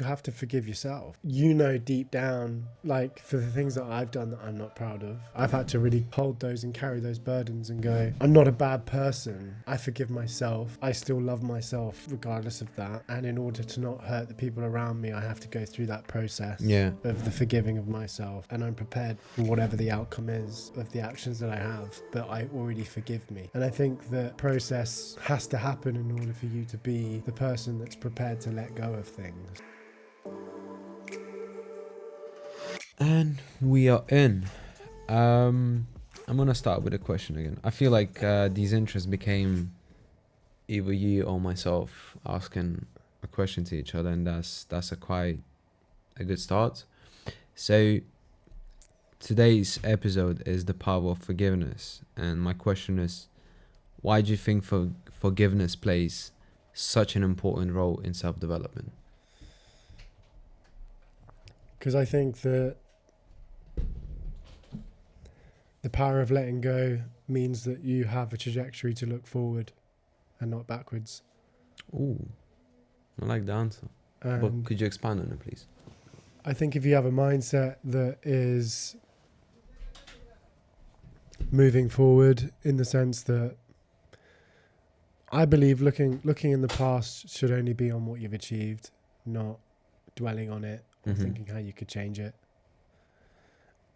You have to forgive yourself. You know deep down, like for the things that I've done that I'm not proud of, I've had to really hold those and carry those burdens and go, I'm not a bad person. I forgive myself. I still love myself regardless of that. And in order to not hurt the people around me, I have to go through that process of the forgiving of myself. And I'm prepared for whatever the outcome is of the actions that I have, but I already forgive me. And I think that process has to happen in order for you to be the person that's prepared to let go of things. And we are in. I'm gonna start with a question again. I feel like these interests became either you or myself asking a question to each other, and that's a quite a good start. So today's episode is the power of forgiveness, and my question is, why do you think forgiveness plays such an important role in self-development? Because I think that the power of letting go means that you have a trajectory to look forward and not backwards. Ooh, I like the answer. But could you expand on it, please? I think if you have a mindset that is moving forward, in the sense that I believe looking in the past should only be on what you've achieved, not dwelling on it or thinking how you could change it.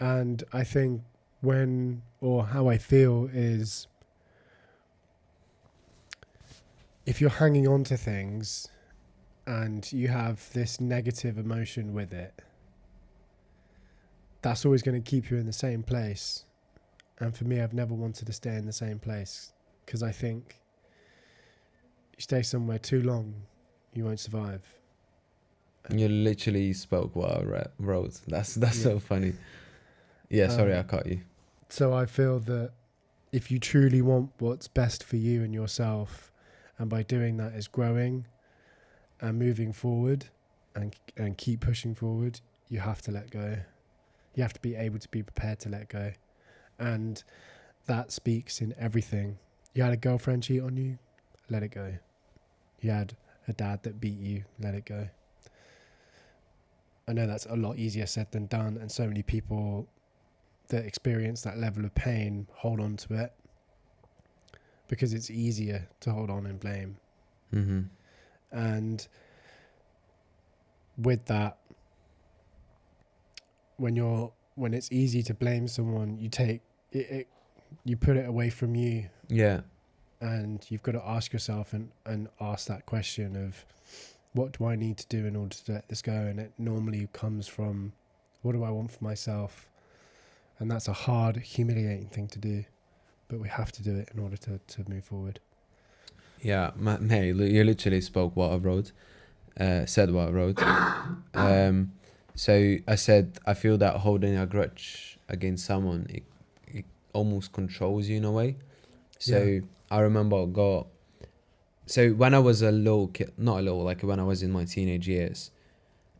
And I think how I feel is, if you're hanging on to things and you have this negative emotion with it, that's always going to keep you in the same place. And for me, I've never wanted to stay in the same place, because I think you stay somewhere too long, you won't survive. You literally spoke what I wrote. That's so funny. Yeah, sorry I cut you. So I feel that if you truly want what's best for you and yourself, and by doing that is growing and moving forward and keep pushing forward, you have to let go. You have to be able to be prepared to let go. And that speaks in everything. You had a girlfriend cheat on you, let it go. You had a dad that beat you, let it go. I know that's a lot easier said than done, and so many people that experience that level of pain hold on to it because it's easier to hold on and blame. And with that, when it's easy to blame someone, you take it, you put it away from you. Yeah. And you've got to ask yourself and ask that question of, what do I need to do in order to let this go? And it normally comes from, what do I want for myself? And that's a hard, humiliating thing to do, but we have to do it in order to move forward. Yeah, hey, you literally spoke what I wrote, said what I wrote. So I said, I feel that holding a grudge against someone, it almost controls you in a way. So I remember so when I was a little kid, not a little, like when I was in my teenage years,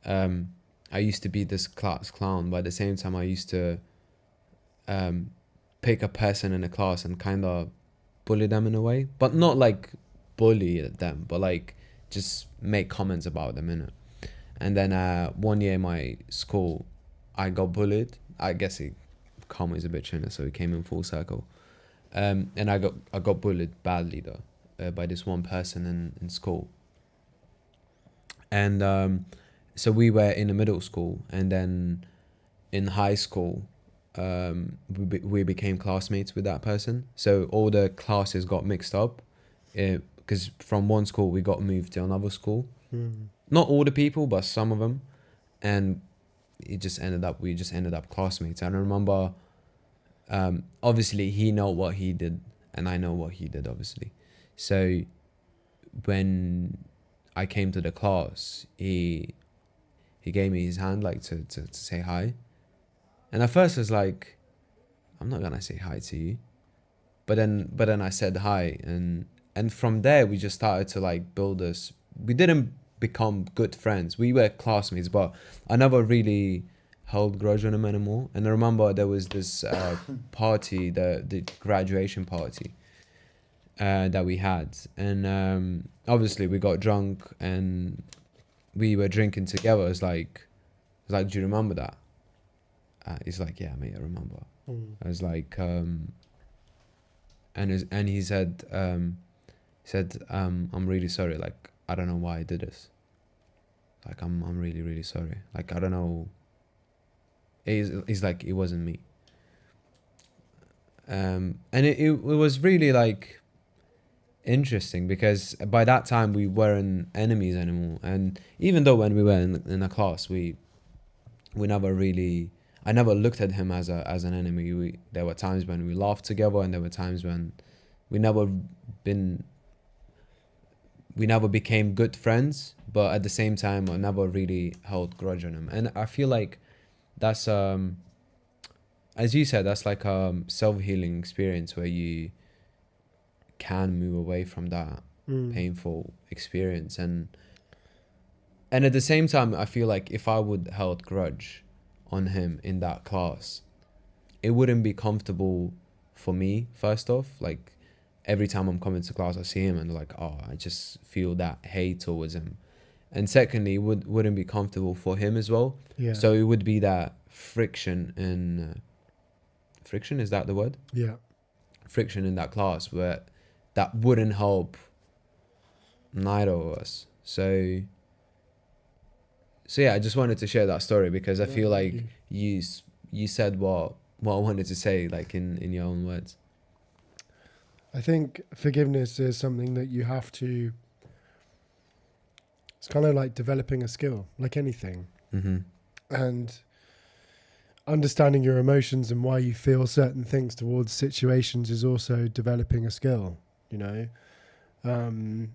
I used to be this class clown, but at the same time I used to pick a person in a class and kind of bully them in a way, but not like bully them, but like just make comments about them, innit? And then one year in my school, I got bullied. I guess karma is a bitch, innit? So it came in full circle. And I got bullied badly though, by this one person in school. And so we were in a middle school, and then in high school, we became classmates with that person. So all the classes got mixed up, because from one school we got moved to another school. Not all the people, but some of them, and we just ended up classmates. And I remember, obviously he know what he did, and I know what he did, obviously. So when I came to the class, he gave me his hand, like to say hi. And at first I was like, I'm not gonna say hi to you. But then I said hi, and from there we just started to like build this. We didn't become good friends. We were classmates, but I never really held grudge on him anymore. And I remember there was this party, the graduation party that we had, and obviously we got drunk, and we were drinking together. It's like, do you remember that? He's like, yeah, mate, I remember. I was like, and he said, I'm really sorry. Like, I don't know why I did this. Like, I'm really, really sorry. Like, I don't know. He's like, it wasn't me. And it was really like interesting because by that time we weren't enemies anymore. And even though when we were in a class, we never really, I never looked at him as an enemy. There were times when we laughed together, and there were times when we never been we never became good friends, but at the same time I never really held grudge on him. And I feel like that's as you said, that's like a self-healing experience where you can move away from that painful experience. And at the same time, I feel like if I would held grudge on him in that class, it wouldn't be comfortable for me, first off. Like, every time I'm coming to class, I see him and like, oh, I just feel that hate towards him. And secondly, it wouldn't be comfortable for him as well. Yeah. So it would be that friction in friction, is that the word? Yeah. Friction in that class where that wouldn't help neither of us. So yeah, I just wanted to share that story because I feel like you said what I wanted to say, like in your own words. I think forgiveness is something that you have to. It's kind of like developing a skill, like anything, and understanding your emotions and why you feel certain things towards situations is also developing a skill. You know,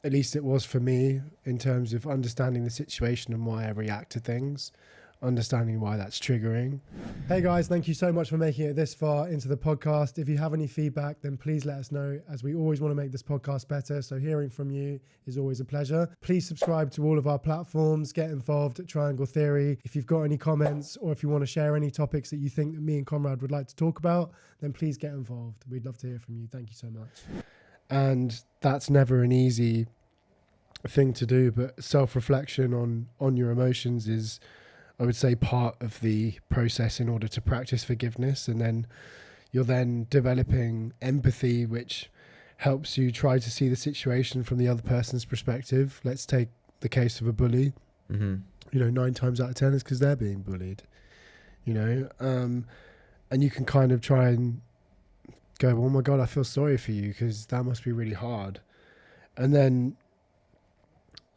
at least it was for me in terms of understanding the situation and why I react to things, understanding why that's triggering. Hey guys, thank you so much for making it this far into the podcast. If you have any feedback, then please let us know, as we always want to make this podcast better. So hearing from you is always a pleasure. Please subscribe to all of our platforms, get involved at Triangle Theory. If you've got any comments or if you want to share any topics that you think that me and Conrad would like to talk about, then please get involved. We'd love to hear from you. Thank you so much. And that's never an easy thing to do, but self-reflection on your emotions is, I would say, part of the process in order to practice forgiveness. And then you're then developing empathy, which helps you try to see the situation from the other person's perspective. Let's take the case of a bully. You know, 9 times out of 10 is because they're being bullied, you know, and you can kind of try and go, oh my God, I feel sorry for you because that must be really hard. And then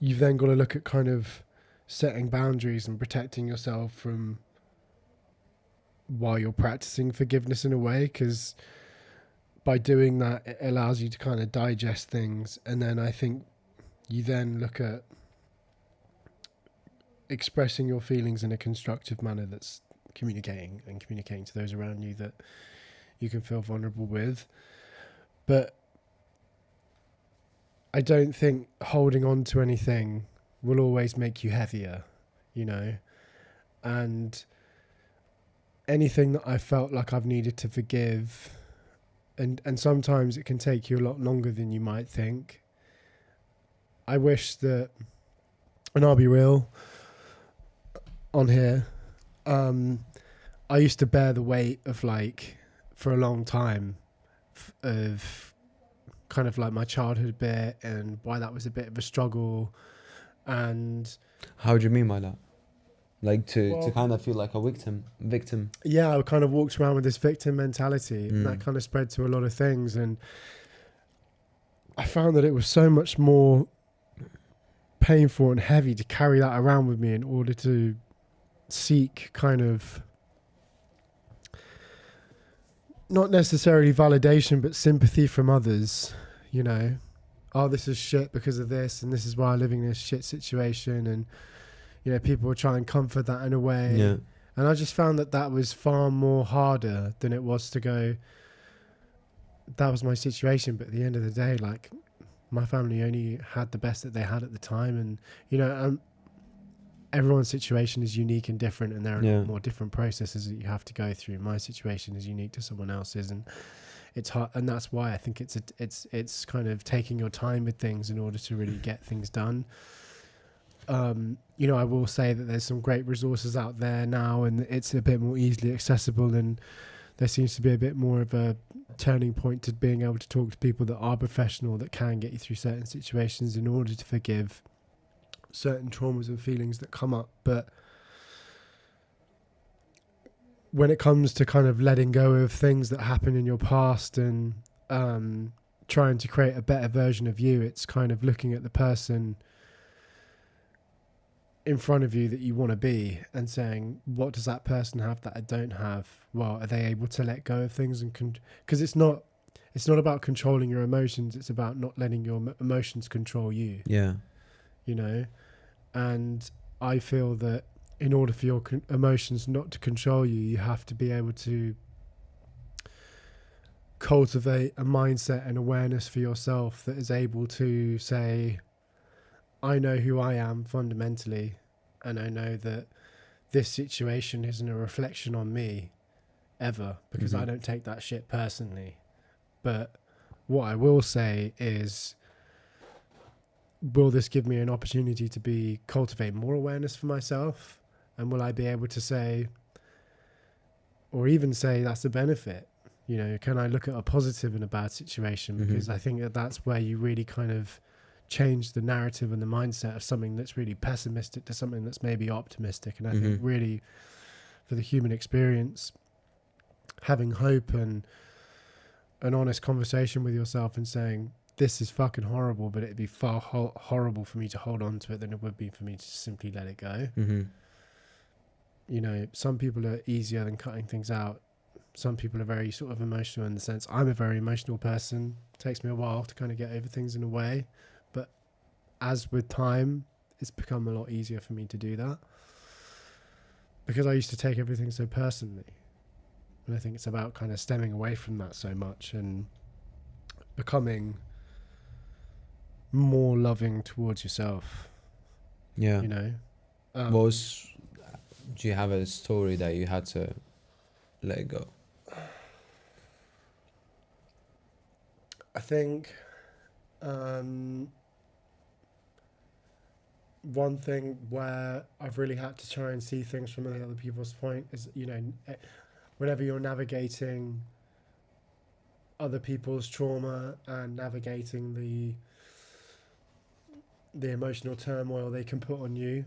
you've then got to look at kind of setting boundaries and protecting yourself from while you're practicing forgiveness in a way, because by doing that, it allows you to kind of digest things. And then I think you then look at expressing your feelings in a constructive manner that's communicating to those around you that you can feel vulnerable with. But I don't think holding on to anything will always make you heavier, you know, and anything that I felt like I've needed to forgive, and sometimes it can take you a lot longer than you might think. I wish that, and I'll be real on here, I used to bear the weight of, like, for a long time, of kind of like my childhood bit and why that was a bit of a struggle. And how do you mean by that? Like to kind of feel like a victim. Yeah, I kind of walked around with this victim mentality, and that kind of spread to a lot of things. And I found that it was so much more painful and heavy to carry that around with me in order to seek kind of not necessarily validation, but sympathy from others, you know. Oh, this is shit because of this, and this is why I'm living in this shit situation. And, you know, people will try and comfort that in a way. Yeah. And I just found that was far more harder than it was to go, that was my situation. But at the end of the day, like, my family only had the best that they had at the time. And, you know, everyone's situation is unique and different, and there are a lot more different processes that you have to go through. My situation is unique to someone else's, and it's hard, and that's why I think it's kind of taking your time with things in order to really get things done. You know, I will say that there's some great resources out there now, and it's a bit more easily accessible, and there seems to be a bit more of a turning point to being able to talk to people that are professional, that can get you through certain situations in order to forgive certain traumas and feelings that come up. But when it comes to kind of letting go of things that happen in your past and trying to create a better version of you, it's kind of looking at the person in front of you that you want to be and saying, what does that person have that I don't have? Well, are they able to let go of things? And because it's not about controlling your emotions, it's about not letting your emotions control you. Yeah. You know, and I feel that in order for your emotions not to control you, you have to be able to cultivate a mindset and awareness for yourself that is able to say, I know who I am fundamentally, and I know that this situation isn't a reflection on me ever, because I don't take that shit personally. But what I will say is, will this give me an opportunity to cultivate more awareness for myself? And will I be able to say, or even say that's a benefit? You know, can I look at a positive in a bad situation? Because I think that that's where you really kind of change the narrative and the mindset of something that's really pessimistic to something that's maybe optimistic. And I think really for the human experience, having hope and an honest conversation with yourself and saying, this is fucking horrible, but it'd be far horrible for me to hold on to it than it would be for me to simply let it go. You know, some people are easier than cutting things out. Some people are very sort of emotional in the sense, I'm a very emotional person. It takes me a while to kind of get over things in a way. But as with time, it's become a lot easier for me to do that. Because I used to take everything so personally. And I think it's about kind of stemming away from that so much and becoming more loving towards yourself. Yeah. You know? Do you have a story that you had to let go? I think one thing where I've really had to try and see things from other people's point is, you know, whenever you're navigating other people's trauma and navigating the emotional turmoil they can put on you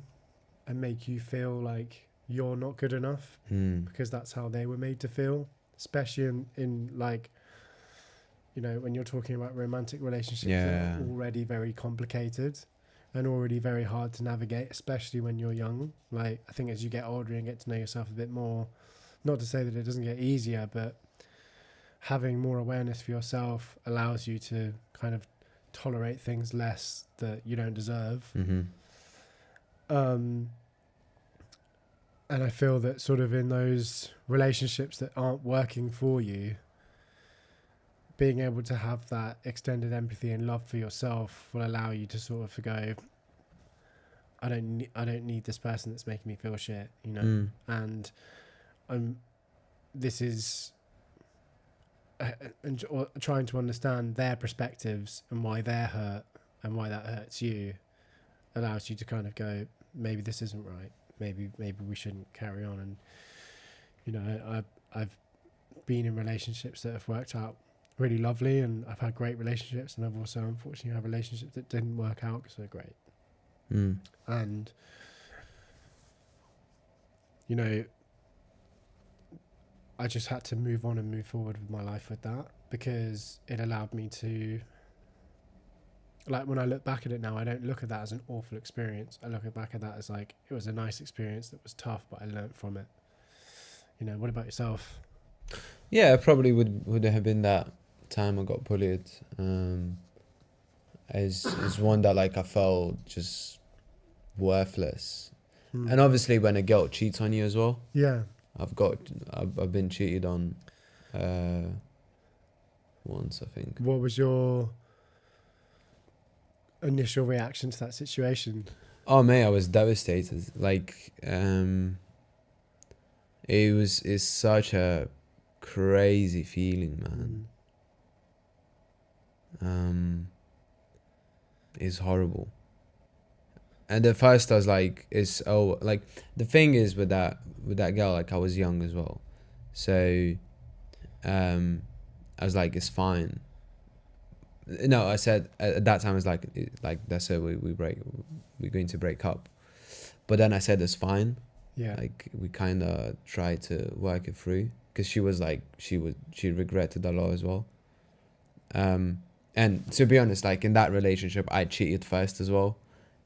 and make you feel like you're not good enough because that's how they were made to feel, especially in like, you know, when you're talking about romantic relationships that are already very complicated and already very hard to navigate, especially when you're young. Like, I think as you get older and get to know yourself a bit more, not to say that it doesn't get easier, but having more awareness for yourself allows you to kind of tolerate things less that you don't deserve. And I feel that sort of in those relationships that aren't working for you, being able to have that extended empathy and love for yourself will allow you to sort of go, I don't need this person that's making me feel shit, you know. And this is and trying to understand their perspectives and why they're hurt and why that hurts you allows you to kind of go, maybe this isn't right. Maybe we shouldn't carry on. And you know, I've been in relationships that have worked out really lovely, and I've had great relationships, and I've also unfortunately had relationships that didn't work out because they're great. And you know, I just had to move on and move forward with my life with that, because it allowed me to, like, when I look back at it now, I don't look at that as an awful experience. I look back at that as like, it was a nice experience that was tough, but I learned from it. You know, what about yourself? Yeah, it probably would have been that time I got bullied. As one that like I felt just worthless. And obviously when a girl cheats on you as well. Yeah. I've been cheated on once, I think. What was your initial reaction to that situation? Oh mate, I was devastated. Like it's such a crazy feeling, man. It's horrible. And at first I was like, the thing is with that girl, like I was young as well, so I was like, it's fine. No, I said at that time, I was like that's it, we're going to break up. But then I said it's fine. Yeah. Like we kind of tried to work it through, because she was like, she regretted a lot as well. And to be honest, like in that relationship, I cheated first as well.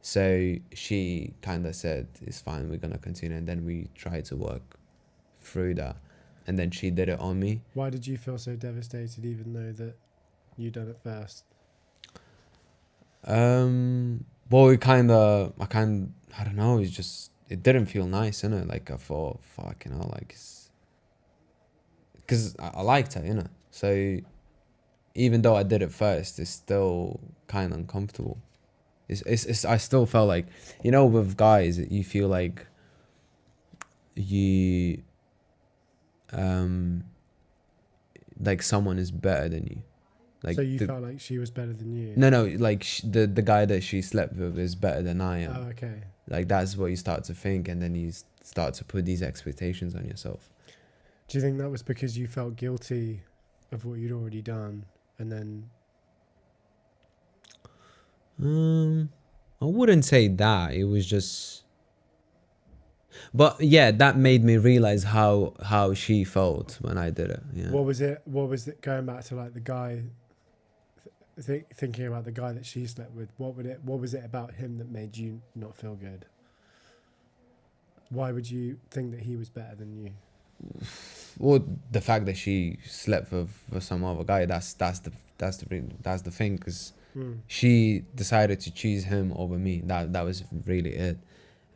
So she kind of said, it's fine, we're gonna continue. And then we tried to work through that. And then she did it on me. Why did you feel so devastated, even though that you done it first? Well, I don't know, it didn't feel nice, innit? Like I thought, fucking hell, like, because I liked her, innit? So even though I did it first, it's still kind of uncomfortable. I still felt like, with guys, you feel like you, like someone is better than you. Like so you felt like she was better than you? no, like the guy that she slept with is better than I am. Oh, okay. Like that's what you start to think, and then you start to put these expectations on yourself. Do you think that was because you felt guilty of what you'd already done, and then? I wouldn't say that. It was just, but yeah, that made me realize how she felt when I did it. Yeah. What was it? What was it? Going back to like the guy, thinking about the guy that she slept with. What was it about him that made you not feel good? Why would you think that he was better than you? Well, the fact that she slept with some other guy, that's the thing, because she decided to choose him over me. That was really it.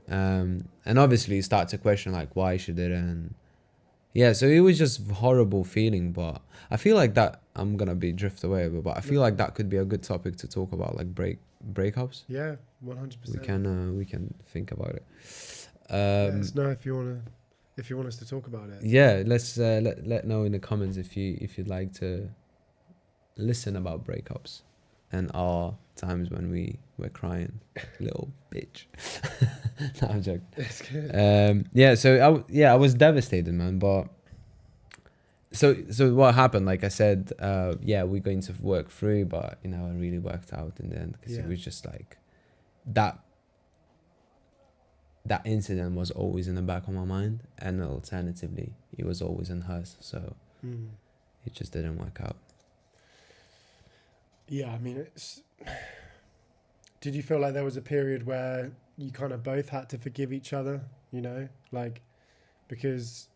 And obviously you start to question like why she did it, and yeah, so it was just horrible feeling. But I feel like that, I'm gonna be drift away, but I feel like that could be a good topic to talk about, like breakups. Yeah, 100%. We can think about it. Let us know if you want us to talk about it. Yeah, let's let know in the comments if you'd like to listen about breakups and our times when we were crying, little bitch. No, I'm joking. It's good. Yeah, so I was devastated, man. But so what happened? Like I said, yeah, we're going to work through, but it really worked out in the end, because it was just like that incident was always in the back of my mind, and alternatively, it was always in hers. So it just didn't work out. Yeah, I mean, did you feel like there was a period where you kind of both had to forgive each other? Like, because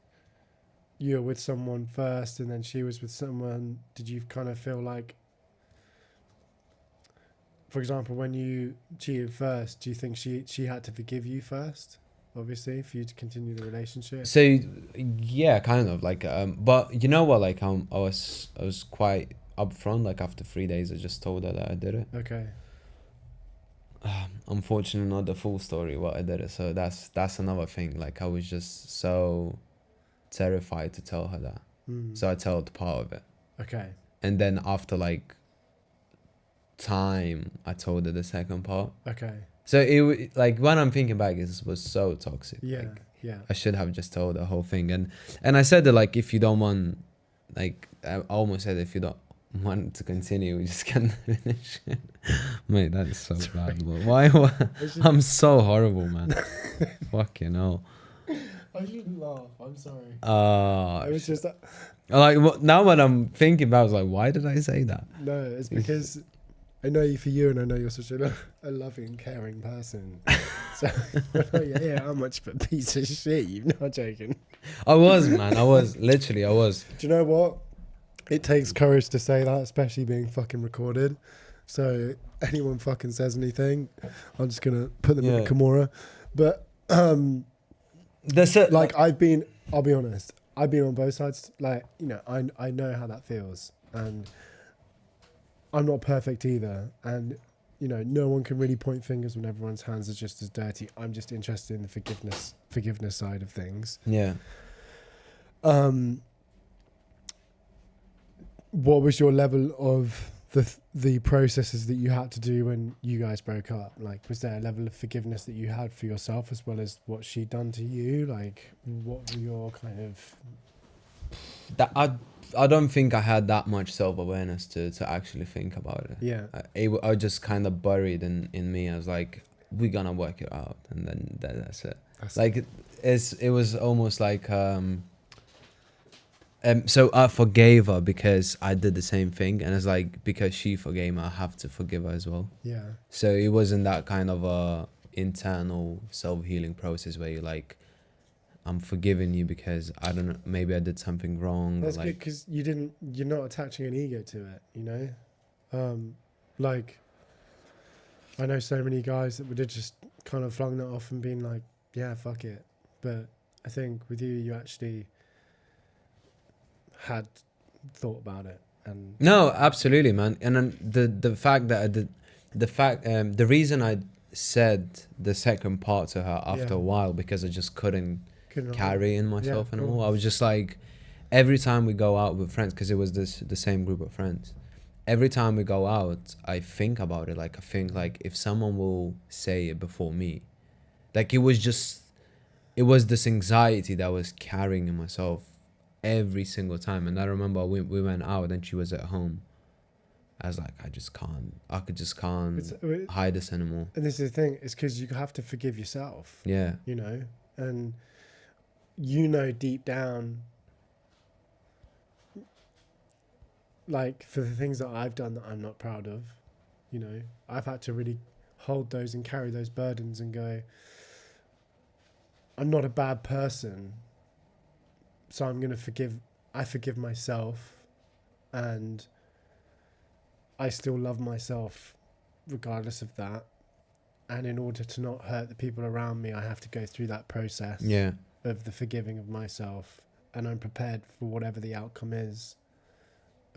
you were with someone first and then she was with someone. Did you kind of feel like, for example, when you cheated first, do you think she had to forgive you first, obviously, for you to continue the relationship? So yeah, kind of like, but you know what? Like I was quite upfront. Like after 3 days, I just told her that I did it. Okay. Unfortunately, not the full story what I did it. So that's another thing. Like I was just so terrified to tell her that. So I told part of it. Okay. And then after like time, I told her the second part. Okay. So it like, when I'm thinking back, it was so toxic. Yeah. Like, Yeah. I should have just told the whole thing. And I said that, like, if you don't want, like, I almost said, if you don't want to continue, we just can't finish it. Mate, that is so bad. But why? I'm so horrible, man. Fucking hell. I shouldn't laugh. I'm sorry. I It was just like, now when I'm thinking about it, I was like, why did I say that? no. It's because I know you for you, and I know you're such a loving, caring person. So yeah, how much of a piece of shit? You're not joking. I was, man. I was. Literally, I was. Do you know what? It takes courage to say that, especially being fucking recorded. So anyone fucking says anything, I'm just gonna put them in the Kimura. But That's it. like I'll be honest, I've been on both sides. Like, I know how that feels, and I'm not perfect either. And no one can really point fingers when everyone's hands are just as dirty. I'm just interested in the forgiveness side of things. Yeah. What was your level of the processes that you had to do when you guys broke up? Like, was there a level of forgiveness that you had for yourself as well as what she'd done to you? Like, what were your kind of... That I don't think I had that much self-awareness to actually think about it. Yeah. I just kind of buried in me. I was like, we're gonna work it out, and then that's it. That's Like it was almost like so I forgave her because I did the same thing, and it's like because she forgave me, I have to forgive her as well. Yeah. So it wasn't that kind of a internal self-healing process where you're like, I'm forgiving you because I don't know, maybe I did something wrong. That's Or good like, because you're not attaching an ego to it, you know? Like, I know so many guys that would have just kind of flung that off and been like, yeah, fuck it. But I think with you, you actually had thought about it. And no, absolutely, man. And then the fact that I did, the reason I said the second part to her after Yeah. a while because I just couldn't couldn't hold carry it. in Yeah, myself of anymore. I course. was just like, every time we go out with friends, because it was the same group of friends. Every time we go out, I think about it. Like I think like if someone will say it before me, like it was this anxiety that I was carrying in myself every single time. And I remember we went out and she was at home. I was like, I could just can't And hide this anymore. this is the thing, it's because you have to forgive yourself, Yeah. you know? And you know deep down, like for the things that I've done that I'm not proud of, you know, I've had to really hold those and carry those burdens and go, I'm not a bad person, so I forgive myself, and I still love myself regardless of that. And in order to not hurt the people around me, I have to go through that process Yeah. of the forgiving of myself, and I'm prepared for whatever the outcome is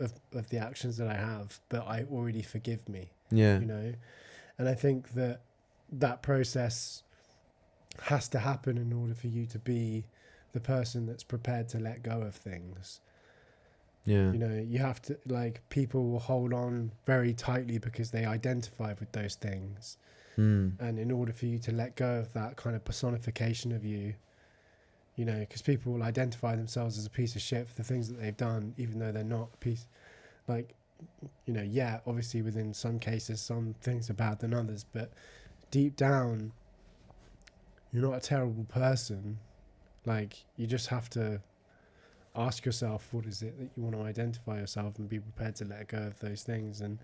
of the actions that I have, but I already forgive me, Yeah. you know? And I think that that process has to happen in order for you to be the person that's prepared to let go of things. Yeah. You know, you have to, like, people will hold on very tightly because they identify with those things. And in order for you to let go of that kind of personification of you, you know, because people will identify themselves as a piece of shit for the things that they've done, even though they're not a piece, like, you know, yeah, obviously within some cases, some things are bad than others, but deep down, you're not a terrible person. Like, you just have to ask yourself, what is it that you want to identify yourself and be prepared to let go of those things. And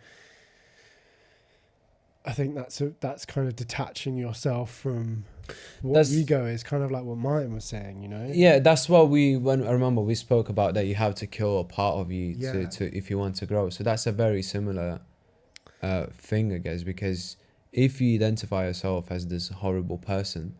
I think that's kind of detaching yourself from what ego is, kind of like what Martin was saying, you know? Yeah, that's what when I remember we spoke about that you have to kill a part of you Yeah. to if you want to grow. So that's a very similar thing, I guess, because if you identify yourself as this horrible person,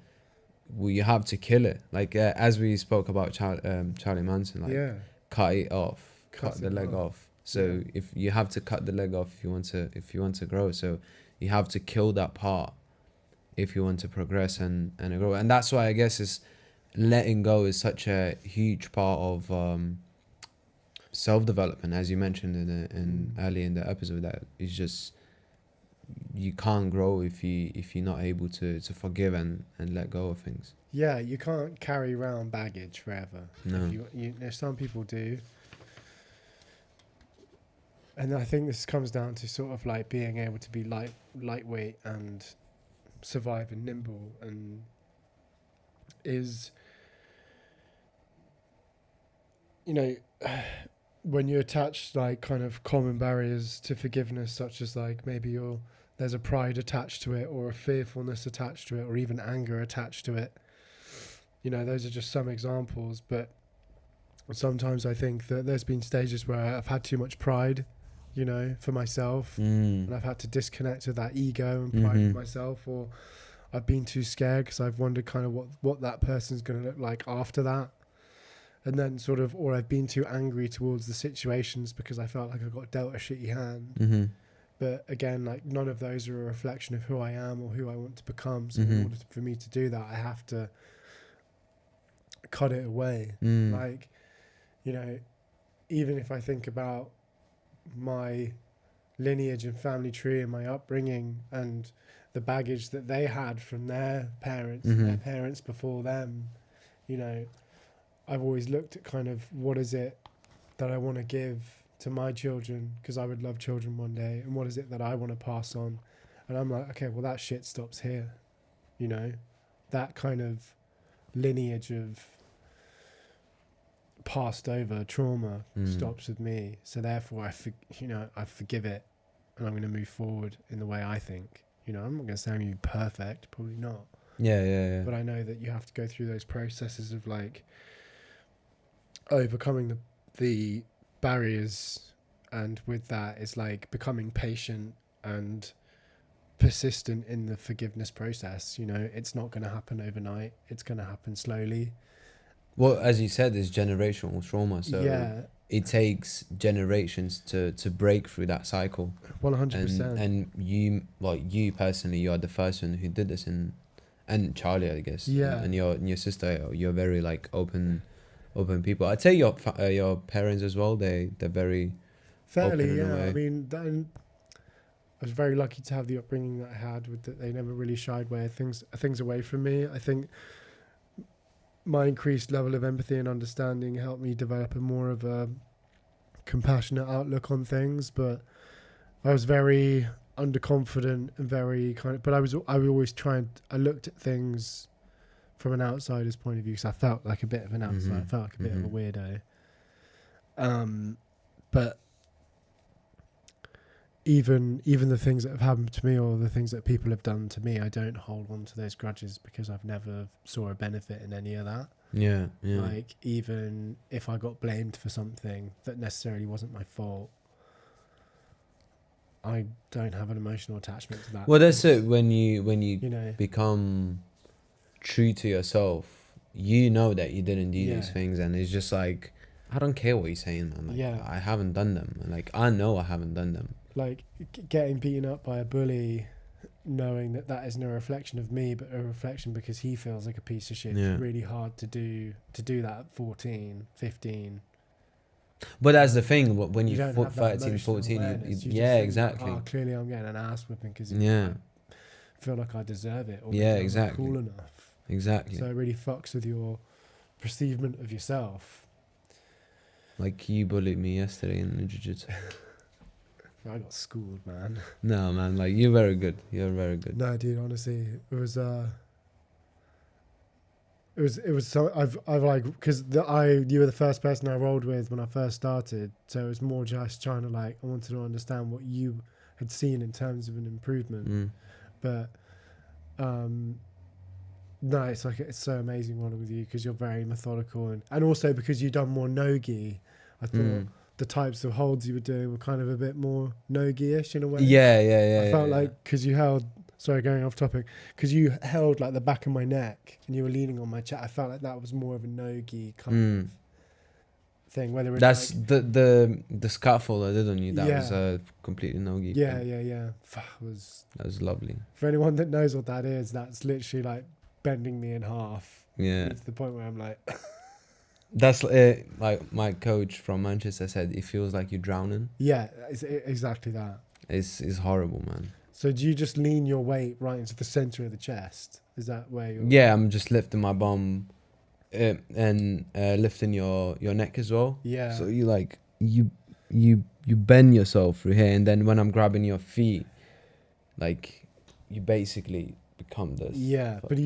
well, you have to kill it. Like as we spoke about Charlie Manson, like Yeah. cut it off, Cut cut the it leg off. off. So if you have to cut the leg off if you want to grow, so you have to kill that part if you want to progress and grow. And that's why I guess is letting go is such a huge part of self-development, as you mentioned in early in the episode, that it's just you can't grow if you're not able to forgive and let go of things. Yeah, you can't carry around baggage forever. No. If you know, some people do. And I think this comes down to sort of like being able to be lightweight and survive and nimble, and is, you know, when you attach like kind of common barriers to forgiveness, such as like maybe there's a pride attached to it, or a fearfulness attached to it, or even anger attached to it. You know, those are just some examples, but sometimes I think that there's been stages where I've had too much pride, you know, for myself, and I've had to disconnect with that ego and pride of myself, or I've been too scared because I've wondered kind of what that person's going to look like after that. And then sort of, or I've been too angry towards the situations because I felt like I got dealt a shitty hand. But again, like none of those are a reflection of who I am or who I want to become. So in order for me to do that, I have to cut it away. Like, you know, even if I think about my lineage and family tree and my upbringing and the baggage that they had from their parents and their parents before them, you know, I've always looked at kind of what is it that I want to give to my children, because I would love children one day, and what is it that I want to pass on. And I'm like, okay, well, that shit stops here, you know, that kind of lineage of passed over trauma stops with me. So therefore I forgive it, and I'm going to move forward in the way I think. You know, I'm not going to say I'm gonna be perfect, probably not. Yeah. But I know that you have to go through those processes of like overcoming the barriers, and with that it's like becoming patient and persistent in the forgiveness process. You know, it's not going to happen overnight. It's going to happen slowly. Well, as you said, it's generational trauma, so Yeah, it takes generations to break through that cycle. 100%. And you personally, you are the first one who did this, and Charlie, I guess, Yeah. and your sister, you're very like open people. I'd say your parents as well. They're very open Fairly, in a yeah. I way. mean, then I was very lucky to have the upbringing that I had. With that, they never really shied away things away from me. I think my increased level of empathy and understanding helped me develop a more of a compassionate outlook on things. But I was very underconfident and very kind of. But I would always try and I looked at things from an outsider's point of view, because I felt like a bit of an outsider. I felt like a bit of a weirdo. But even the things that have happened to me, or the things that people have done to me, I don't hold on to those grudges, because I've never saw a benefit in any of that. Yeah. Like, even if I got blamed for something that necessarily wasn't my fault, I don't have an emotional attachment to that. Well, that's it. When you You know, become true to yourself, you know that you didn't do Yeah. these things, and it's just like, I don't care what you're saying, man. Like, Yeah. I haven't done them. And like, I know I haven't done them. like getting beaten up by a bully, knowing that that isn't a reflection of me, but a reflection because he feels like a piece of shit. Yeah. It's really hard to do that at 14, 15. But that's the thing. When You you don't have that 13, emotional 14, awareness. You just yeah, think, exactly. oh, clearly I'm getting an ass whipping because Yeah. I feel like I deserve it, or Yeah, maybe I'm not exactly. cool enough. Exactly. So it really fucks with your perceivement of yourself. Like, you bullied me yesterday in jiu-jitsu. I got schooled, man. No, man. Like, you're very good. You're very good. No, dude, honestly, it was so I've like, because you were the first person I rolled with when I first started, so it was more just trying to like, I wanted to understand what you had seen in terms of an improvement. But no, it's like, it's so amazing rolling with you, because you're very methodical, and also because you've done more no-gi. I thought the types of holds you were doing were kind of a bit more no-gi-ish in a way. Yeah. I felt like, because you held, sorry, going off topic, because you held like the back of my neck and you were leaning on my chest. I felt like that was more of a no-gi kind of thing. Whether it's that's like, the scaffold I did on you. That Yeah. was completely no-gi. yeah, thing. yeah. That was lovely. For anyone that knows what that is, that's literally like bending me in half. Yeah. To the point where I'm like, That's like my coach from Manchester said. It feels like you're drowning. yeah, it's exactly that. It's horrible, man. So do you just lean your weight right into the center of the chest? Is that where you're? Yeah, I'm just lifting my bum, and lifting your neck as well. Yeah. So you like you bend yourself through here, and then when I'm grabbing your feet, like, you basically become this. Yeah, but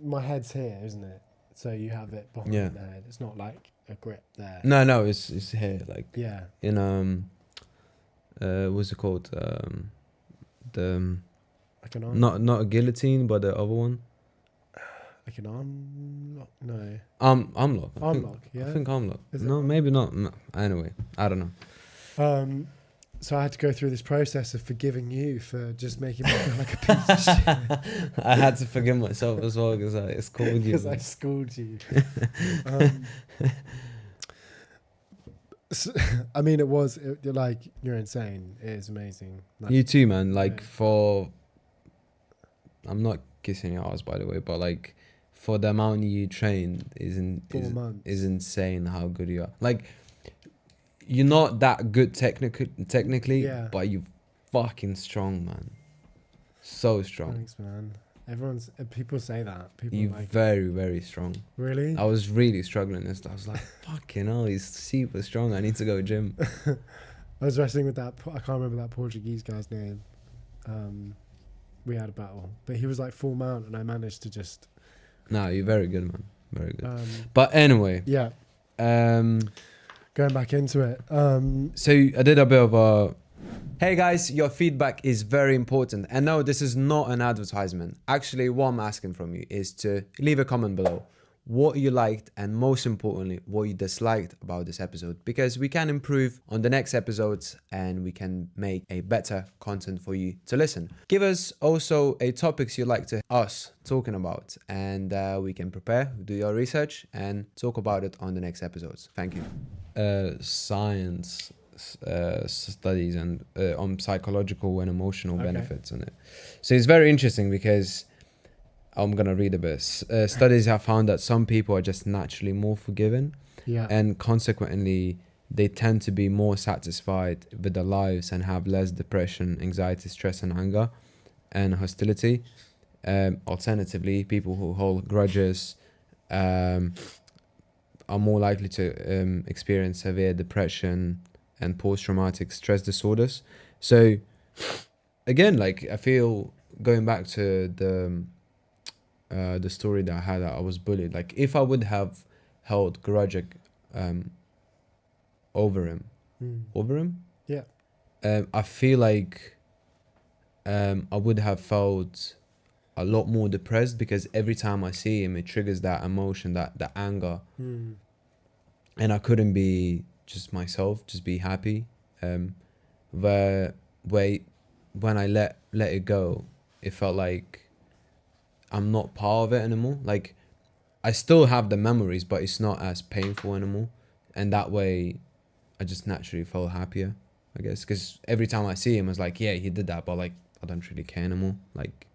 my head's here, isn't it? So you have it behind Yeah. the head. It's not like a grip there. No, it's here, like, Yeah. in what's it called? The Like an arm. not a guillotine, but the other one. Like an arm lock? No. Arm lock. Arm lock, yeah? I think arm lock. Is it No, arm maybe not. No. Anyway, I don't know. So I had to go through this process of forgiving you for just making me feel like a piece of shit. I had to forgive myself as well because I schooled you. Because I schooled you. I mean, you're like, you're insane. It is amazing. Like, You too, man. Like, Yeah. I'm not kissing your ass, by the way, but like, for the amount you train 4 months. is insane how good you are. Like, you're not that good technically, Yeah. but you fucking strong, man. So strong. Thanks, man. People say that. People You like, very, very strong. really? I was really struggling this. I was like, fucking hell, he's super strong. I need to go gym. I was wrestling with that. I can't remember that Portuguese guy's name. We had a battle, but he was like full mount, and I managed to just. Nah, you're very good, man. Very good. Um, But anyway, yeah, um, going back into it. so I did a bit of a. Hey guys, your feedback is very important. And no, this is not an advertisement. Actually, what I'm asking from you is to leave a comment below what you liked and most importantly, what you disliked about this episode, because we can improve on the next episodes and we can make a better content for you to listen. Give us also a topics you'd like to us talking about, and we can prepare, do your research and talk about it on the next episodes. Thank you. Science studies and on psychological and emotional Okay. benefits on it. So it's very interesting because I'm gonna read a bit. Studies have found that some people are just naturally more forgiving, Yeah. and consequently, they tend to be more satisfied with their lives and have less depression, anxiety, stress, and anger, and hostility. Alternatively, people who hold grudges are more likely to experience severe depression and post-traumatic stress disorders. So, again, like I feel going back to the story that I had, that I was bullied. Like if I would have held grudge um, over him, Yeah. I feel like I would have felt a lot more depressed, because every time I see him, it triggers that emotion, that anger, and I couldn't be just myself, just be happy. Where where when I let it go, it felt like I'm not part of it anymore. Like I still have the memories, but it's not as painful anymore. And that way, I just naturally felt happier, I guess. Because every time I see him, I was like, yeah, he did that, but like, I don't really care anymore. Like,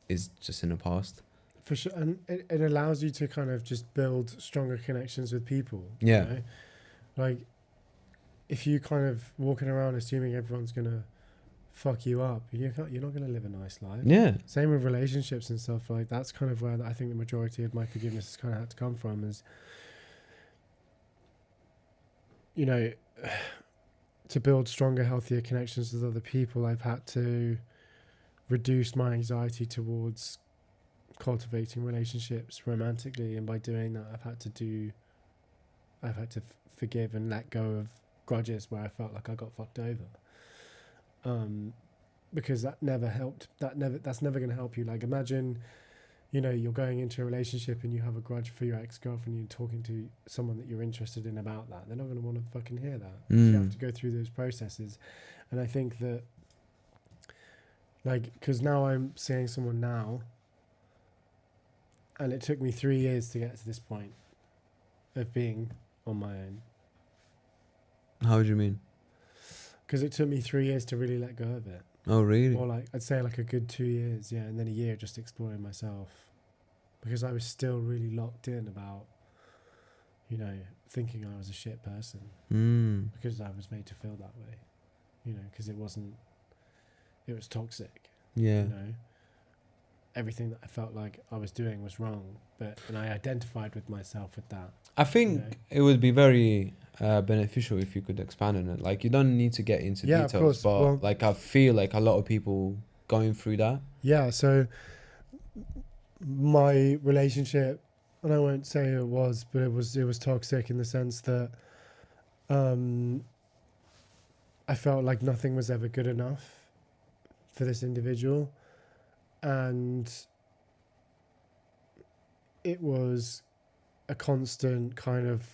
it's just in the past. For sure, and it allows you to kind of just build stronger connections with people. Yeah. You know? Like, if you kind of walking around assuming everyone's gonna fuck you up, you're not gonna live a nice life. Yeah. Same with relationships and stuff. Like that's kind of where I think the majority of my forgiveness has kind of had to come from. Is, you know, to build stronger, healthier connections with other people, I've had to reduce my anxiety towards cultivating relationships romantically, and by doing that, I've had to forgive and let go of grudges where I felt like I got fucked over. Because that never helped. That's never going to help you. Like imagine, you're going into a relationship and you have a grudge for your ex-girlfriend, you're talking to someone that you're interested in about that. They're not going to want to fucking hear that. So you have to go through those processes. And I think that, like, because now I'm seeing someone now, and it took me 3 years to get to this point of being on my own. How do you mean? Because it took me 3 years to really let go of it. Oh, really? Or like, I'd say like a good 2 years, yeah. And then a year just exploring myself. Because I was still really locked in about, thinking I was a shit person. Because I was made to feel that way. Because it was toxic. Yeah. Everything that I felt like I was doing was wrong, and I identified with myself with that. I think it would be very beneficial if you could expand on it. Like, you don't need to get into details, of course. but Well, like I feel like a lot of people going through that. Yeah, so my relationship, and I won't say who it was, but it was toxic in the sense that I felt like nothing was ever good enough for this individual, and it was a constant kind of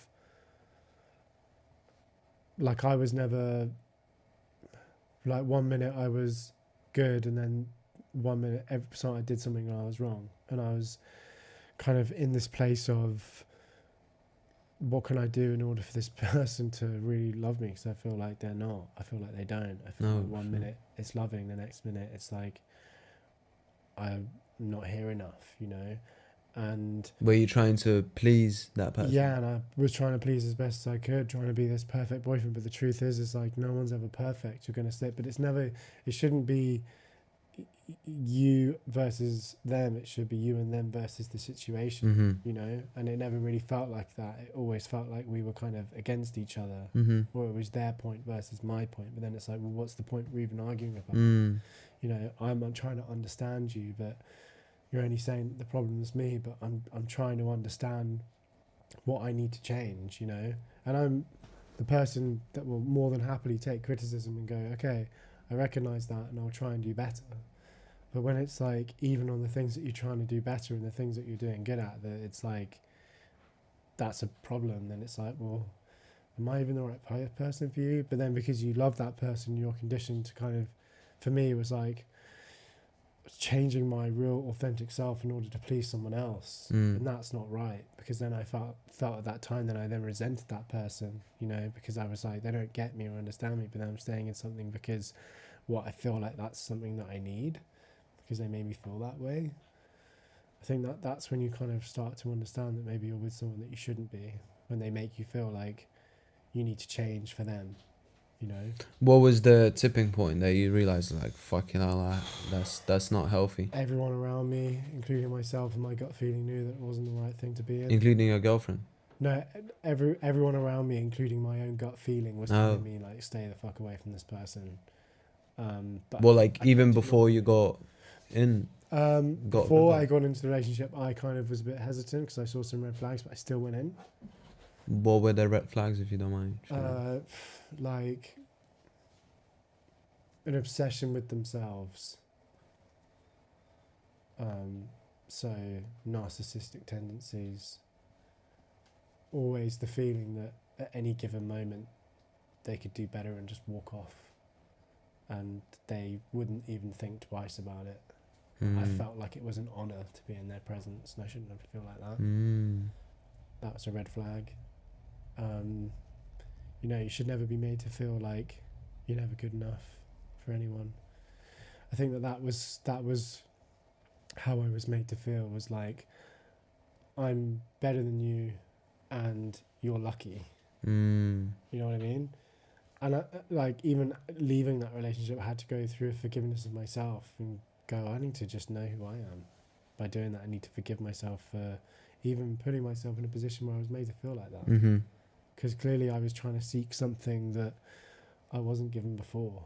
like I was never like 1 minute I was good, and then 1 minute every time I did something and I was wrong, and I was kind of in this place of what can I do in order for this person to really love me, because I feel like they're not. I feel like they don't. I feel like 1 minute it's loving, the next minute it's like I'm not here enough, And Were you trying to please that person? yeah, and I was trying to please as best as I could, trying to be this perfect boyfriend. But the truth is, it's like no one's ever perfect. You're going to slip, but it's never. It shouldn't be you versus them. It should be you and them versus the situation. Mm-hmm. You know, and it never really felt like that. It always felt like we were kind of against each other, Mm-hmm. or it was their point versus my point. But then it's like, well, what's the point we're even arguing about? Mm. You know, I'm trying to understand you, but you're only saying that the problem is me. But I'm trying to understand what I need to change, you know. And I'm the person that will more than happily take criticism and go, okay, I recognize that and I'll try and do better. But when it's like, even on the things that you're trying to do better and the things that you're doing good at, that it's like, that's a problem, then it's like, well, am I even the right person for you? But then because you love that person, you're conditioned to kind of, for me, it was like, changing my real authentic self in order to please someone else, and that's not right, because then I felt at that time that I then resented that person, you know, because I was like, they don't get me or understand me, but then I'm staying in something because what I feel like that's something that I need because they made me feel that way. I think that that's when you kind of start to understand that maybe you're with someone that you shouldn't be, when they make you feel like you need to change for them, you know. What was the tipping point that you realized, like, fucking hell, that's not healthy? Everyone around me, including myself and my gut feeling, knew that it wasn't the right thing to be in. Including your girlfriend? No, everyone around me, including my own gut feeling, was telling me like, stay the fuck away from this person. But well, like, I even did before not. you got in, Before I got into the relationship, I kind of was a bit hesitant because I saw some red flags, but I still went in. what were the red flags, if you don't mind sharing? Like an obsession with themselves. So narcissistic tendencies. Always the feeling that at any given moment they could do better and just walk off, and they wouldn't even think twice about it. I felt like it was an honour to be in their presence, and I shouldn't have to feel like that. That was a red flag. You know, you should never be made to feel like you're never good enough for anyone. I think that was how I was made to feel, was like, I'm better than you and you're lucky. You know what I mean? And like, even leaving that relationship, I had to go through a forgiveness of myself and go, I need to just know who I am. By doing that, I need to forgive myself for even putting myself in a position where I was made to feel like that. Because clearly I was trying to seek something that I wasn't given before,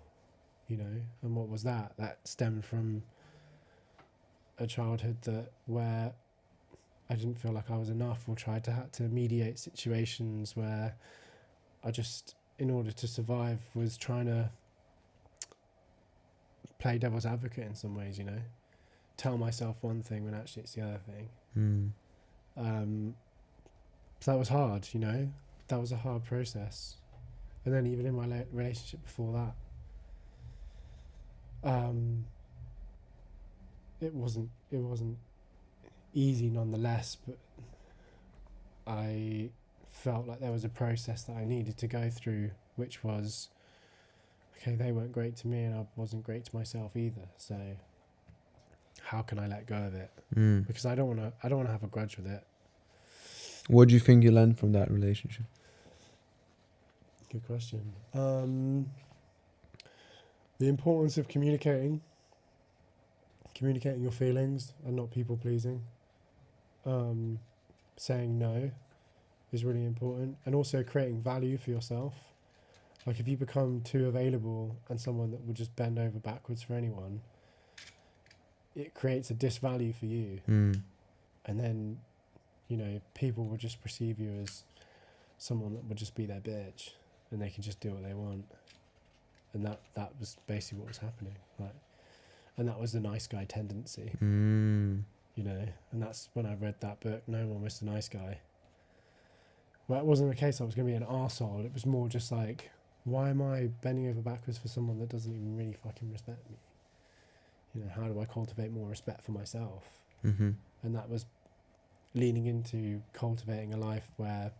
you know. And what was that? That stemmed from a childhood where I didn't feel like I was enough, or tried to had to mediate situations where I just, in order to survive, was trying to play devil's advocate in some ways, you know. Tell myself one thing when actually it's the other thing. So that was hard, you know. That was a hard process. And then even in my relationship before that, it wasn't easy nonetheless, but I felt like there was a process that I needed to go through, which was, okay, they weren't great to me and I wasn't great to myself either, so how can I let go of it? Because I don't want to have a grudge with it. What do you think you learned from that relationship? Good question. The importance of communicating your feelings and not people pleasing. Saying no is really important, and also creating value for yourself. Like, if you become too available and someone that would just bend over backwards for anyone, it creates a disvalue for you. And then, you know, people will just perceive you as someone that would just be their bitch and they can just do what they want. And that was basically what was happening. Like, and that was the nice guy tendency. You know, and that's when I read that book, No One Was the Nice Guy. Well, it wasn't the case I was going to be an arsehole. It was more just like, why am I bending over backwards for someone that doesn't even really fucking respect me? You know, how do I cultivate more respect for myself? And that was leaning into cultivating a life where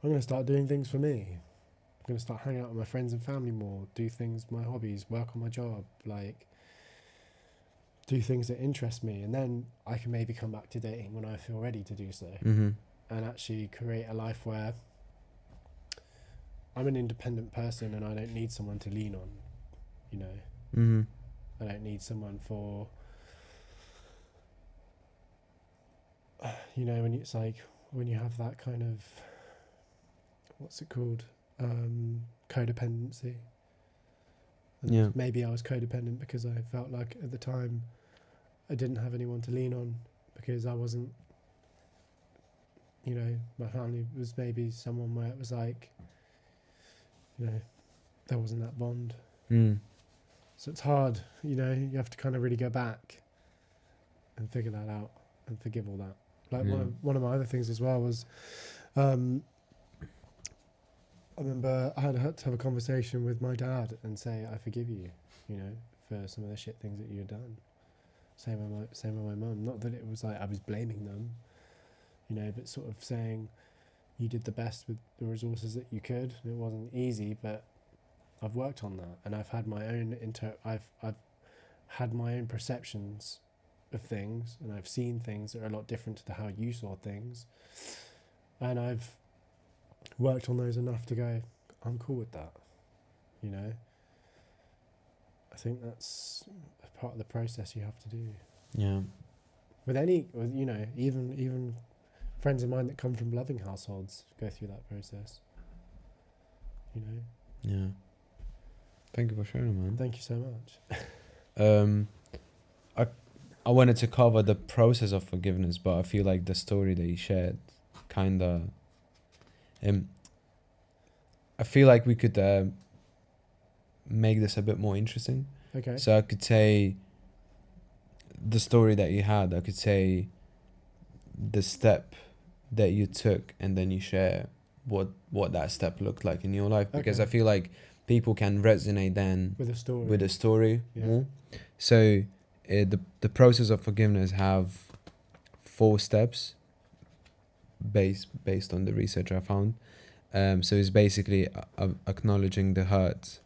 I'm going to start doing things for me. I'm going to start hanging out with my friends and family more, do things, my hobbies, work on my job, like do things that interest me, and then I can maybe come back to dating when I feel ready to do so, Mm-hmm. and actually create a life where I'm an independent person and I don't need someone to lean on, you know. Mm-hmm. I don't need someone for, you know, when it's like when you have that kind of, what's it called, codependency. And Yeah. maybe I was codependent because I felt like at the time I didn't have anyone to lean on, because I wasn't, you know, my family was maybe someone where it was like, you know, there wasn't that bond. Mm. So it's hard, you know, you have to kind of really go back and figure that out and forgive all that. Like Yeah. one of my other things as well was, I remember I had to have a conversation with my dad and say, I forgive you, you know, for some of the shit things that you had done. Same with my mum. Not that it was like I was blaming them, you know, but sort of saying you did the best with the resources that you could. And it wasn't easy, but I've worked on that, and I've had my own I've had my own perceptions of things, and I've seen things that are a lot different to how you saw things, and I've worked on those enough to go, I'm cool with that, you know. I think that's a part of the process you have to do. Yeah. With you know, even friends of mine that come from loving households go through that process, you know. Yeah. Thank you for sharing, man. Thank you so much. I wanted to cover the process of forgiveness, but I feel like the story that you shared kinda I feel like we could make this a bit more interesting. Okay. So I could say the story that you had, I could say the step that you took, and then you share what that step looked like in your life, because Okay. I feel like people can resonate then With a story. with the story Yeah. more. So the process of forgiveness have 4 steps based on the research I found. So it's basically acknowledging the hurt,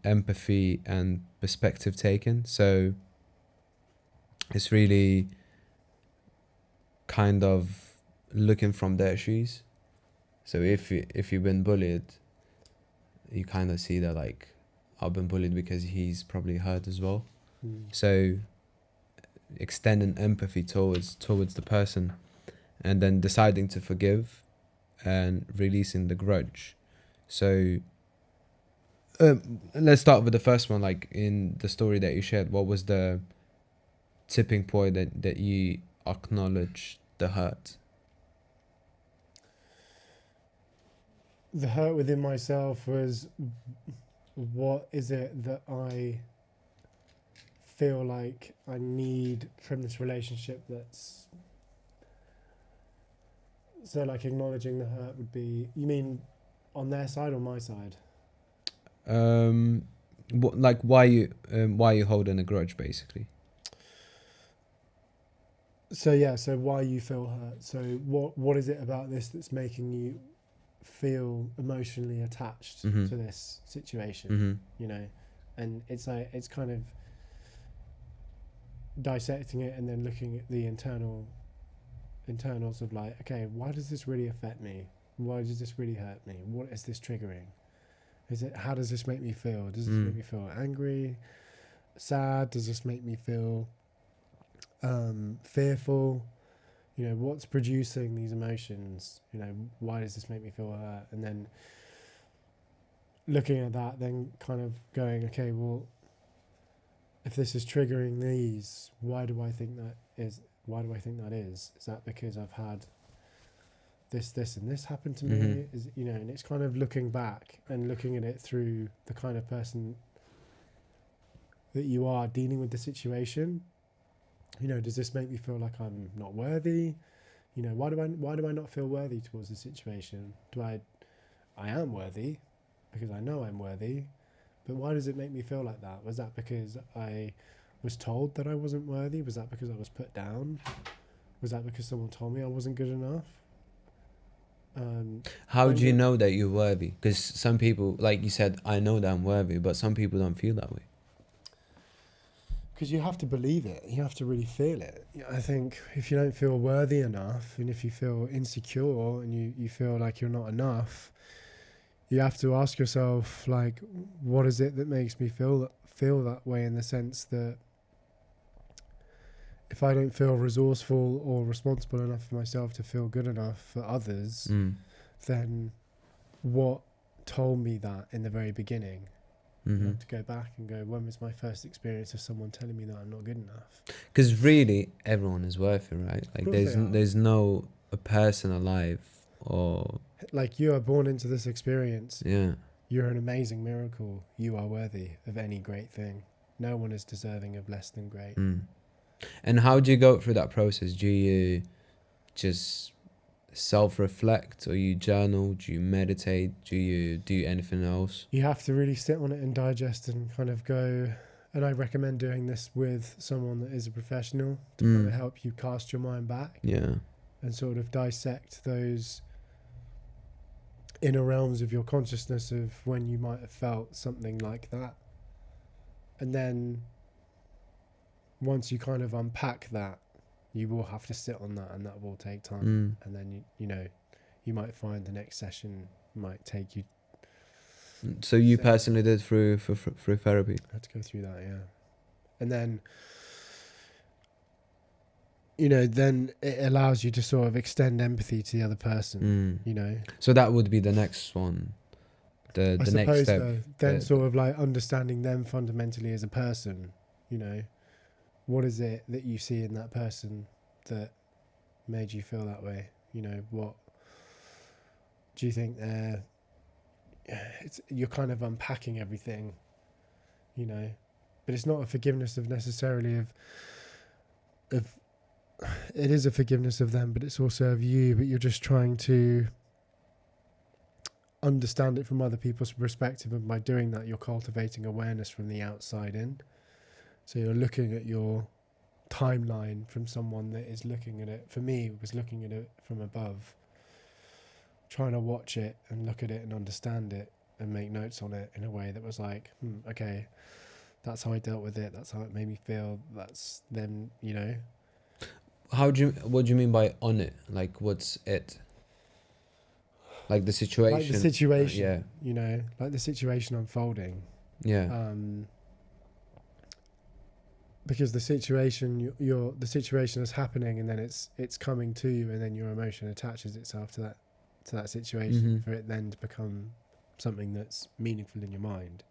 empathy, and perspective taken. So it's really kind of looking from their shoes. So if you've been bullied, you kind of see that, like, I've been bullied because he's probably hurt as well. So extending empathy towards the person, and then deciding to forgive and releasing the grudge. So let's start with the first one. Like in the story that you shared, what was the tipping point that you acknowledged the hurt? The hurt within myself was, what is it that I feel like I need from this relationship? That's so, like, acknowledging the hurt would be, you mean on their side or my side? Like why you holding a grudge, basically? So yeah, so why you feel hurt. So what is it about this that's making you feel emotionally attached Mm-hmm. to this situation? Mm-hmm. You know, and it's like, it's kind of dissecting it and then looking at the internals of, like, okay, why does this really affect me? Why does this really hurt me? What is this triggering? How does this make me feel? Does this make me feel angry, sad? Does this make me feel fearful? You know, what's producing these emotions? You know, why does this make me feel hurt? And then looking at that, then kind of going, okay, well, if this is triggering these, why do I think that is? Why do I think that is? Is that because I've had this, and this happened to Mm-hmm. me? Is, you know, and it's kind of looking back and looking at it through the kind of person that you are dealing with the situation. You know, does this make me feel like I'm not worthy? You know, why do I not feel worthy towards the situation? I am worthy because I know I'm worthy, but why does it make me feel like that? Was that because I was told that I wasn't worthy? Was that because I was put down? Was that because someone told me I wasn't good enough? How do you know that you're worthy? Because some people, like you said, I know that I'm worthy, but some people don't feel that way. because you have to believe it. You have to really feel it. I think if you don't feel worthy enough, and if you feel insecure and you feel like you're not enough, you have to ask yourself, like, what is it that makes me feel that way, in the sense that if I don't feel resourceful or responsible enough for myself to feel good enough for others, then what told me that in the very beginning? You have to go back and go, when was my first experience of someone telling me that I'm not good enough? Because really, everyone is worth it, right? Like, Of course they are. there's no a person alive, or Like, you are born into this experience. yeah. You're an amazing miracle. You are worthy of any great thing. No one is deserving of less than great. And how do you go through that process? Do you just self-reflect, or you journal? Do you meditate? Do you do anything else? You have to really sit on it and digest and kind of go. And I recommend doing this with someone that is a professional to kind of help you cast your mind back. Yeah. And sort of dissect those inner realms of your consciousness of when you might have felt something like that. And then once you kind of unpack that, you will have to sit on that, and that will take time. And then you might find the next session might take you. So you personally did through therapy? I had to go through that, yeah. And then then it allows you to sort of extend empathy to the other person. So that would be the next one. The I next suppose step. though, then sort of like understanding them fundamentally as a person. What is it that you see in that person that made you feel that way? What do you think you're kind of unpacking everything, but it's not a forgiveness of necessarily of it is a forgiveness of them, but it's also of you, but you're just trying to understand it from other people's perspective, and by doing that you're cultivating awareness from the outside in. So you're looking at your timeline from someone that is looking at it. For me, it was looking at it from above, trying to watch it and look at it and understand it and make notes on it in a way that was like, okay, that's how I dealt with it. That's how it made me feel. That's them, What do you mean by on it? Like, what's it? Like the situation? Like the situation, like the situation unfolding. Yeah. Because the situation the situation is happening, and then it's coming to you, and then your emotion attaches itself to that situation for it then to become something that's meaningful in your mind.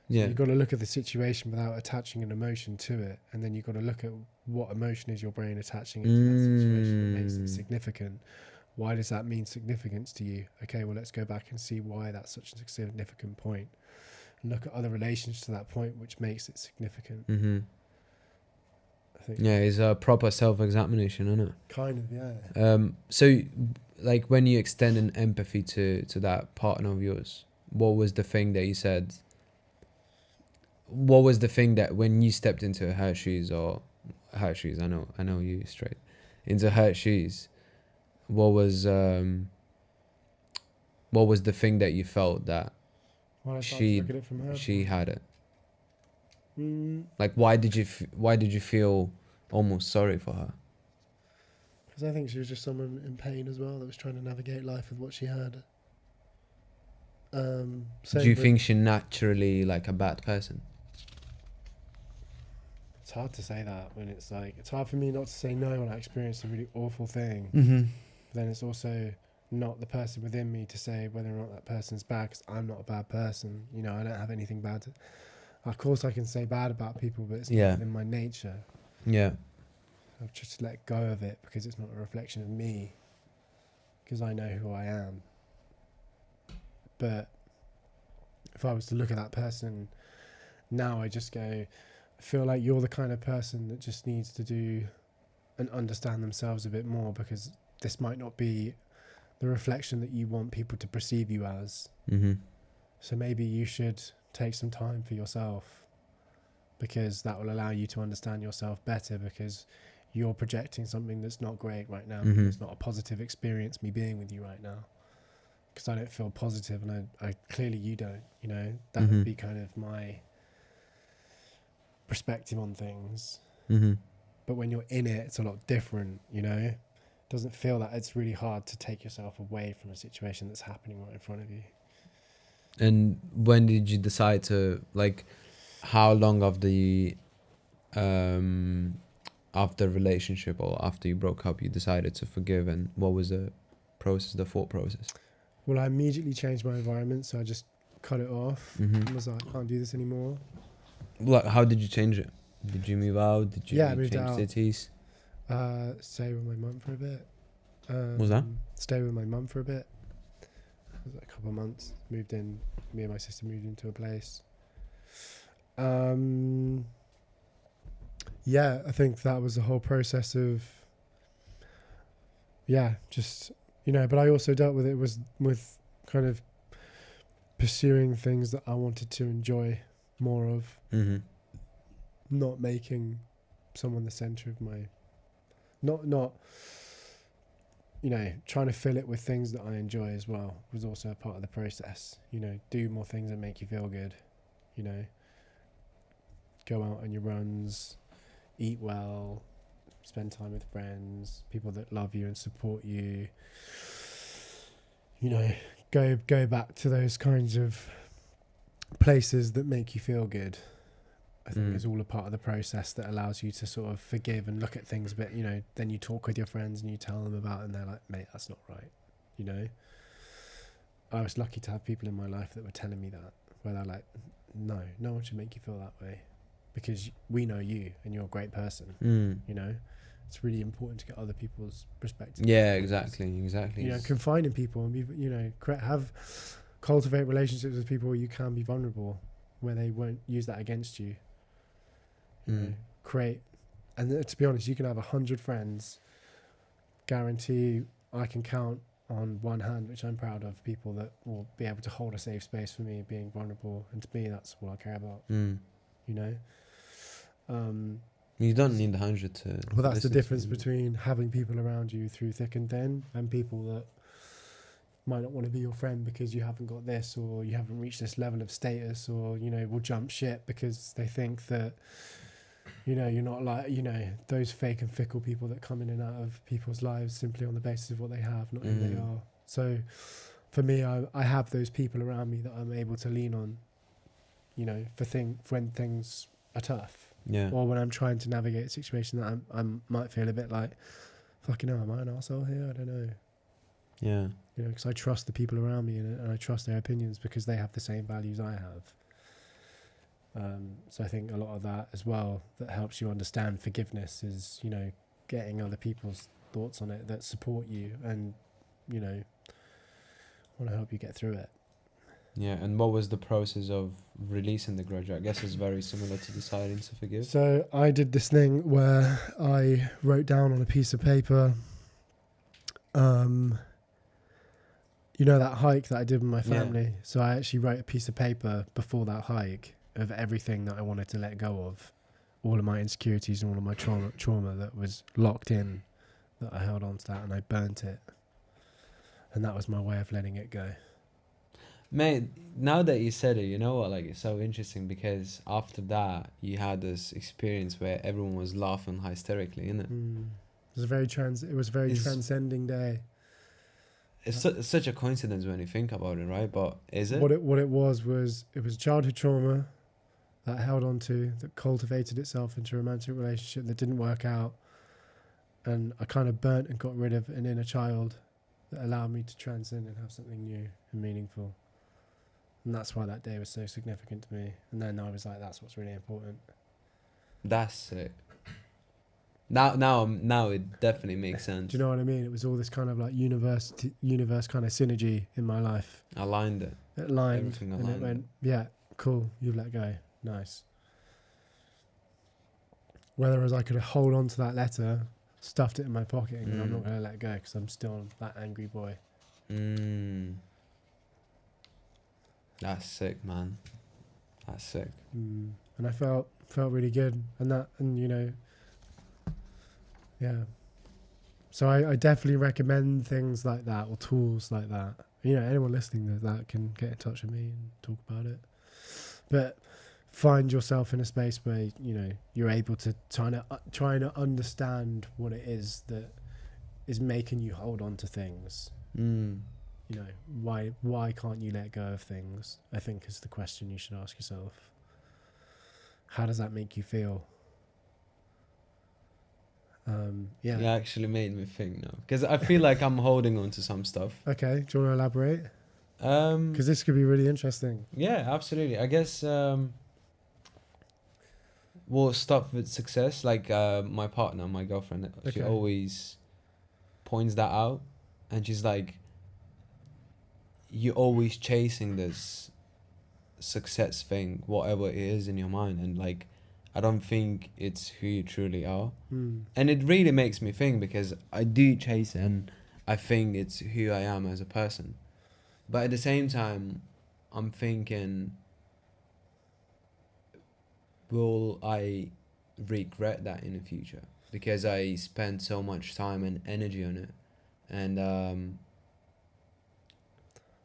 So you've got to look at the situation without attaching an emotion to it, and then you've got to look at what emotion is your brain attaching into that situation that makes it significant. Why does that mean significance to you? Okay, well, let's go back and see why that's such a significant point. Look at other relations to that point which makes it significant. I think It's a proper self-examination, isn't it? kind of, yeah. So like, when you extend an empathy to that partner of yours, what was the thing that you said? What was the thing that when you stepped into her shoes, I know you straight, into her shoes, what was the thing that you felt that When I started to look at it from her she point. had it? Like, why did you feel almost sorry for her? Because I think she was just someone in pain as well that was trying to navigate life with what she had. Do you think she's naturally like a bad person? It's hard to say that when it's like, it's hard for me not to say no when I experience a really awful thing. Then it's also not the person within me to say whether or not that person's bad, because I'm not a bad person. I don't have anything bad to... Of course I can say bad about people, but it's not within my nature. Yeah. I've just let go of it because it's not a reflection of me, because I know who I am. But if I was to look at that person now, I just go, I feel like you're the kind of person that just needs to do and understand themselves a bit more, because this might not be the reflection that you want people to perceive you as. So maybe you should take some time for yourself, because that will allow you to understand yourself better, because you're projecting something that's not great right now. It's not a positive experience, me being with you right now, because I don't feel positive, and I clearly you don't, that would be kind of my perspective on things. Mm-hmm. But when you're in it, it's a lot different, you know? It doesn't feel that it's really hard to take yourself away from a situation that's happening right in front of you. And when did you decide to, like, how long of the after relationship or after you broke up you decided to forgive, and what was the process, the thought process? Well, I immediately changed my environment, so I just cut it off Mm-hmm. and was like, I can't do this anymore. Like, how did you change it? Did you move out? Did you Yeah, I moved change out. cities? Stay with my mum for a bit. Was that? Stay with my mum for a bit. It was like a couple of months. Moved in. Me and my sister moved into a place. Yeah, I think that was the whole process of. Yeah, just but I also dealt with it with kind of pursuing things that I wanted to enjoy more of, Mm-hmm. not making someone the center of my, not trying to fill it with things that I enjoy as well was also a part of the process. Do more things that make you feel good. Go out on your runs, eat well, spend time with friends, people that love you and support you. Go back to those kinds of places that make you feel good. I think it's all a part of the process that allows you to sort of forgive and look at things a bit, then you talk with your friends and you tell them about it and they're like, mate, that's not right. I was lucky to have people in my life that were telling me that, where they're like, no one should make you feel that way because we know you and you're a great person. It's really important to get other people's perspective. Yeah, exactly. Confide in people and cultivate relationships with people where you can be vulnerable, where they won't use that against you. Create, and to be honest, you can have 100 friends. Guarantee I can count on one hand, which I'm proud of, people that will be able to hold a safe space for me being vulnerable, and to me that's all I care about. You don't need 100 to. Well, that's the difference between having people around you through thick and thin and people that might not want to be your friend because you haven't got this, or you haven't reached this level of status, or will jump ship because they think that you're not like those fake and fickle people that come in and out of people's lives simply on the basis of what they have, not who they are. So for me, I have those people around me that I'm able to lean on, when things are tough. Yeah. Or when I'm trying to navigate a situation that I might feel a bit like, fucking hell, am I an arsehole here? I don't know. Yeah. Because I trust the people around me and I trust their opinions because they have the same values I have. So I think a lot of that as well that helps you understand forgiveness is, getting other people's thoughts on it that support you and, want to help you get through it. Yeah, and what was the process of releasing the grudge? I guess it's very similar to deciding to forgive. So I did this thing where I wrote down on a piece of paper, that hike that I did with my family. Yeah. So I actually wrote a piece of paper before that hike of everything that I wanted to let go of, all of my insecurities and all of my trauma that was locked in, that I held on to that and I burnt it. And that was my way of letting it go. Mate, now that you said it, you know what? Like, it's so interesting because after that, you had this experience where everyone was laughing hysterically, innit? It was a very transcending day. It's such a coincidence when you think about it, right? But is it? What it was childhood trauma that I held on to, that cultivated itself into a romantic relationship that didn't work out. And I kind of burnt and got rid of an inner child that allowed me to transcend and have something new and meaningful. And that's why that day was so significant to me. And then I was like, that's what's really important. That's sick. Now it definitely makes sense. Do you know what I mean? It was all this kind of like universe kind of synergy in my life. Aligned it. It aligned. Everything aligned. And it went, yeah, cool, you let go. Nice. Whereas I could hold on to that letter, stuffed it in my pocket, and I'm not going to let go because I'm still that angry boy. That's sick, man. That's sick. And I felt really good, yeah. So I definitely recommend things like that or tools like that. Anyone listening to that can get in touch with me and talk about it. But find yourself in a space where you're able to try to understand what it is that is making you hold on to things. Why can't you let go of things, I think, is the question you should ask yourself. How does that make you feel? You actually made me think now, because I feel like I'm holding on to some stuff. Okay, do you want to elaborate? Because this could be really interesting. Yeah, absolutely. I guess we'll start with success. Like my partner, my girlfriend, she always points that out, and she's like, you're always chasing this success thing, whatever it is in your mind, and like, I don't think it's who you truly are. And it really makes me think, because I do chase it, and I think it's who I am as a person. But at the same time, I'm thinking, will I regret that in the future? Because I spent so much time and energy on it. And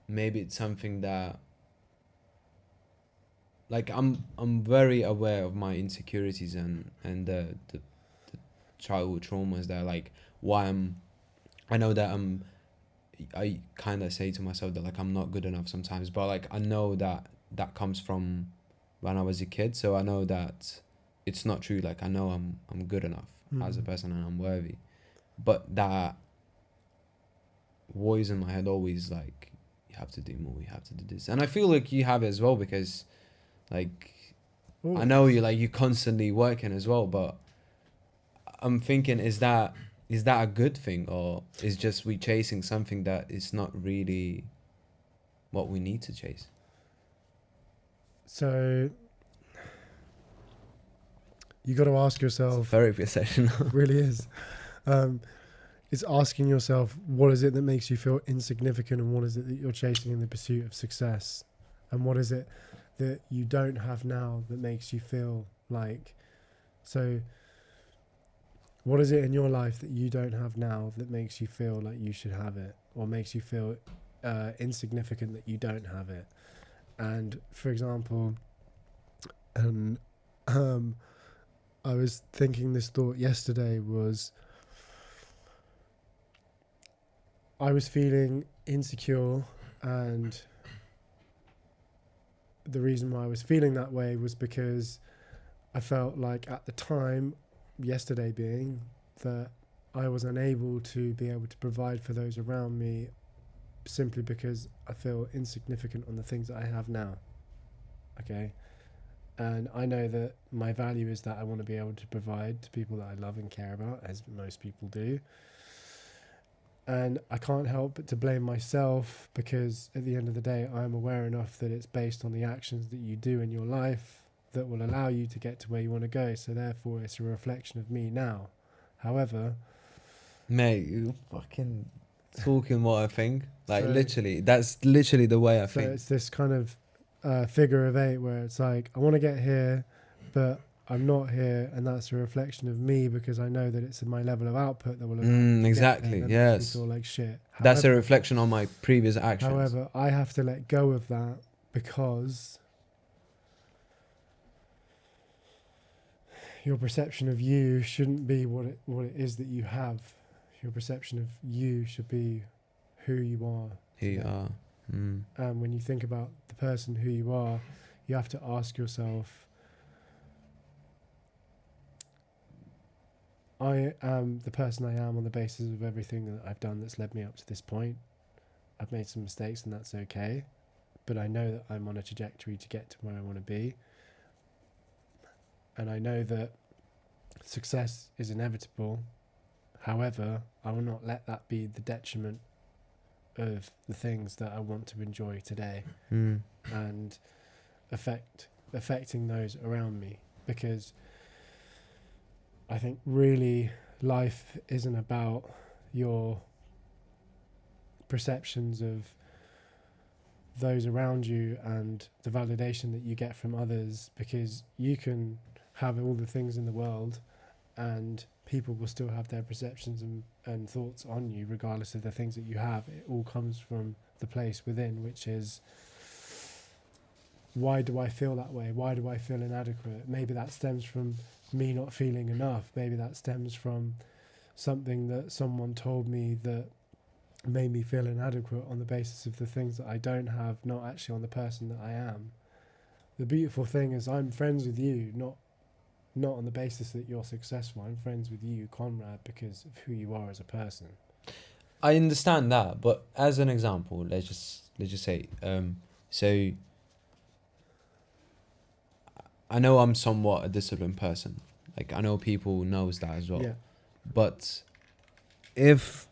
maybe it's something that, like, I'm very aware of my insecurities and the childhood traumas that, like, I know that I kind of say to myself that, like, I'm not good enough sometimes, but like, I know that that comes from when I was a kid, so I know that it's not true. Like, I know I'm good enough as a person, and I'm worthy, but that voice in my head always, like, you have to do more, you have to do this, and I feel like you have it as well, because, like, I know you're constantly working as well, but I'm thinking, is that a good thing, or is just we chasing something that is not really what we need to chase? So you got to ask yourself. It's a therapy session. It really is. It's asking yourself, what is it that makes you feel insignificant, and what is it that you're chasing in the pursuit of success, and what is it that you don't have now that makes you feel like. So what is it in your life that you don't have now that makes you feel like you should have it, or makes you feel insignificant that you don't have it? And for example, I was thinking this thought yesterday was, I was feeling insecure, and the reason why I was feeling that way was because I felt like at the time, yesterday being, that I was unable to be able to provide for those around me, simply because I feel insignificant on the things that I have now. Okay. And I know that my value is that I want to be able to provide to people that I love and care about, as most people do. And I can't help but to blame myself, because at the end of the day, I'm aware enough that it's based on the actions that you do in your life that will allow you to get to where you want to go. So therefore, it's a reflection of me now. However, mate, you fucking talking what I think. Like, literally, that's literally the way I think. So it's this kind of figure of 8 where it's like, I want to get here, but I'm not here, and that's a reflection of me, because I know that it's in my level of output that will exactly, yes. Makes me feel like shit. That's a reflection on my previous actions. However, I have to let go of that, because your perception of you shouldn't be what it is that you have. Your perception of you should be who you are. Who you are. And when you think about the person who you are, you have to ask yourself, I am the person I am on the basis of everything that I've done that's led me up to this point. I've made some mistakes, and that's okay, but I know that I'm on a trajectory to get to where I want to be. And I know that success is inevitable. However, I will not let that be the detriment of the things that I want to enjoy today, and affecting those around me, because I think really life isn't about your perceptions of those around you and the validation that you get from others, because you can have all the things in the world and people will still have their perceptions and thoughts on you regardless of the things that you have. It all comes from the place within, which is why do I feel that way? Why do I feel inadequate? Maybe that stems from me not feeling enough. Maybe that stems from something that someone told me that made me feel inadequate on the basis of the things that I don't have, not actually on the person that I am. The beautiful thing is I'm friends with you, not on the basis that you're successful. I'm friends with you, Conrad, because of who you are as a person. I understand that, but as an example, let's just say, so I know I'm somewhat a disciplined person. Like I know people knows that as well. Yeah. But if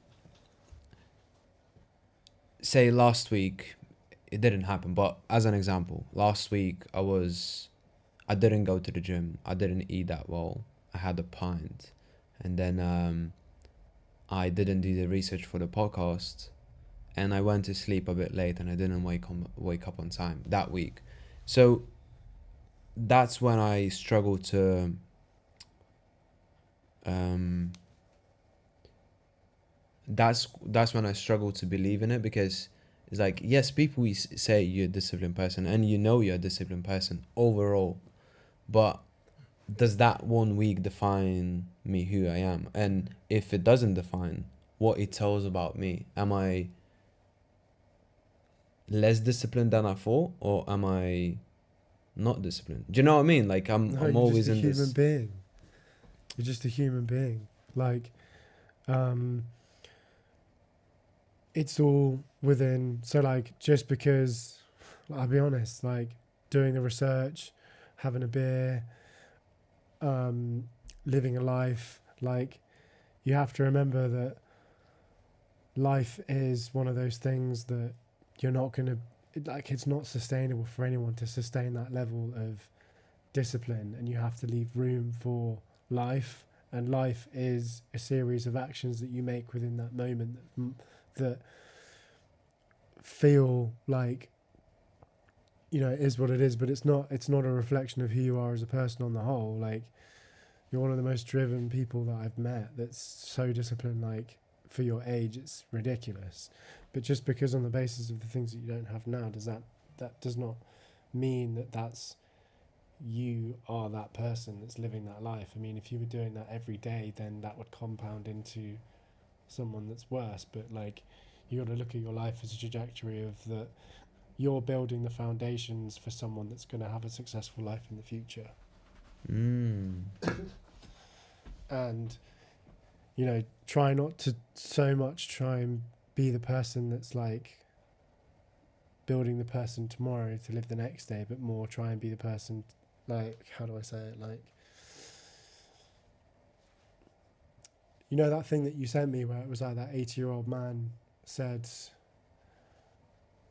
say last week it didn't happen, but as an example, last week I didn't go to the gym. I didn't eat that well. I had a pint, and then I didn't do the research for the podcast, and I went to sleep a bit late, and I didn't wake up on time that week. So that's when I struggle to um that's when I struggle to believe in it, because it's like, yes, people say you're a disciplined person and you know you're a disciplined person overall, but does that one week define me who I am? And if it doesn't define what it tells about me, am I less disciplined than I thought, or am I not disciplined? Do you know what I mean? Like No, I'm you're just always a in human this. being. You're just a human being. Like, um, it's all within. So, like, just because, I'll be honest, like, doing the research, having a beer, um, living a life, like, you have to remember that life is one of those things that you're not going to, like, it's not sustainable for anyone to sustain that level of discipline, and you have to leave room for life. And life is a series of actions that you make within that moment that feel like, you know, it is what it is, but it's not a reflection of who you are as a person on the whole. Like, you're one of the most driven people that I've met, that's so disciplined. Like, for your age, it's ridiculous. But just because on the basis of the things that you don't have now, that does not mean that that's you are that person that's living that life. I mean, if you were doing that every day, then that would compound into someone that's worse. But, like, you got to look at your life as a trajectory of that you're building the foundations for someone that's going to have a successful life in the future. Mm. And, you know, try not to so much try and be the person that's like building the person tomorrow to live the next day, but more try and be the person, like, how do I say it? Like, you know, that thing that you sent me where it was like that 80-year-old man said,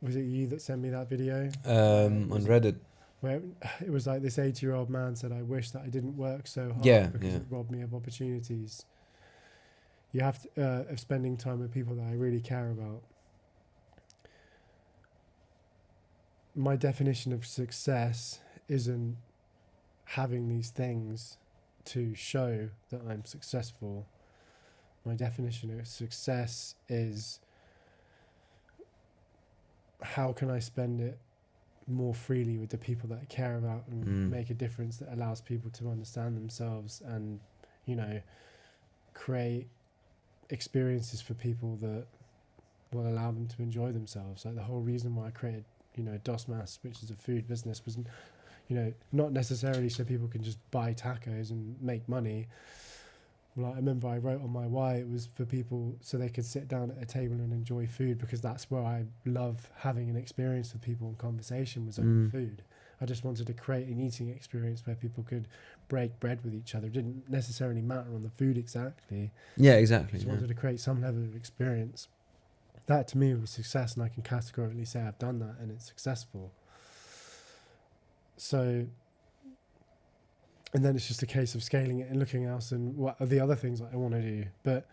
was it you that sent me that video? On Reddit. Where it was like this 80-year-old man said, I wish that I didn't work so hard Yeah, because yeah. it robbed me of opportunities. You have to, of spending time with people that I really care about. My definition of success isn't having these things to show that I'm successful. My definition of success is how can I spend it more freely with the people that I care about and make a difference that allows people to understand themselves and, you know, create experiences for people that will allow them to enjoy themselves. Like, the whole reason why I created, you know, Dosmas, which is a food business, was, you know, not necessarily so people can just buy tacos and make money. Like, I remember I wrote on my why it was for people so they could sit down at a table and enjoy food, because that's where I love having an experience with people and conversation was over food. I just wanted to create an eating experience where people could break bread with each other. It didn't necessarily matter on the food exactly. Yeah, exactly. Just wanted to create some level of experience. That to me was success, and I can categorically say I've done that and it's successful. So, and then it's just a case of scaling it and looking else and what are the other things that I want to do. But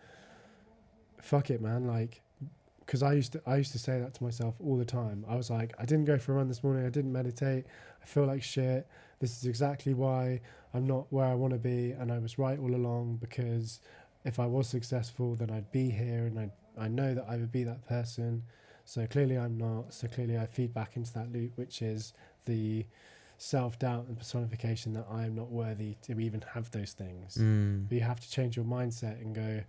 fuck it, man. Like, because I used to say that to myself all the time. I was like, I didn't go for a run this morning. I didn't meditate. I feel like shit. This is exactly why I'm not where I want to be. And I was right all along, because if I was successful, then I'd be here, and I know that I would be that person. So clearly I'm not. So clearly I feed back into that loop, which is the self-doubt and personification that I am not worthy to even have those things. Mm. But you have to change your mindset and go,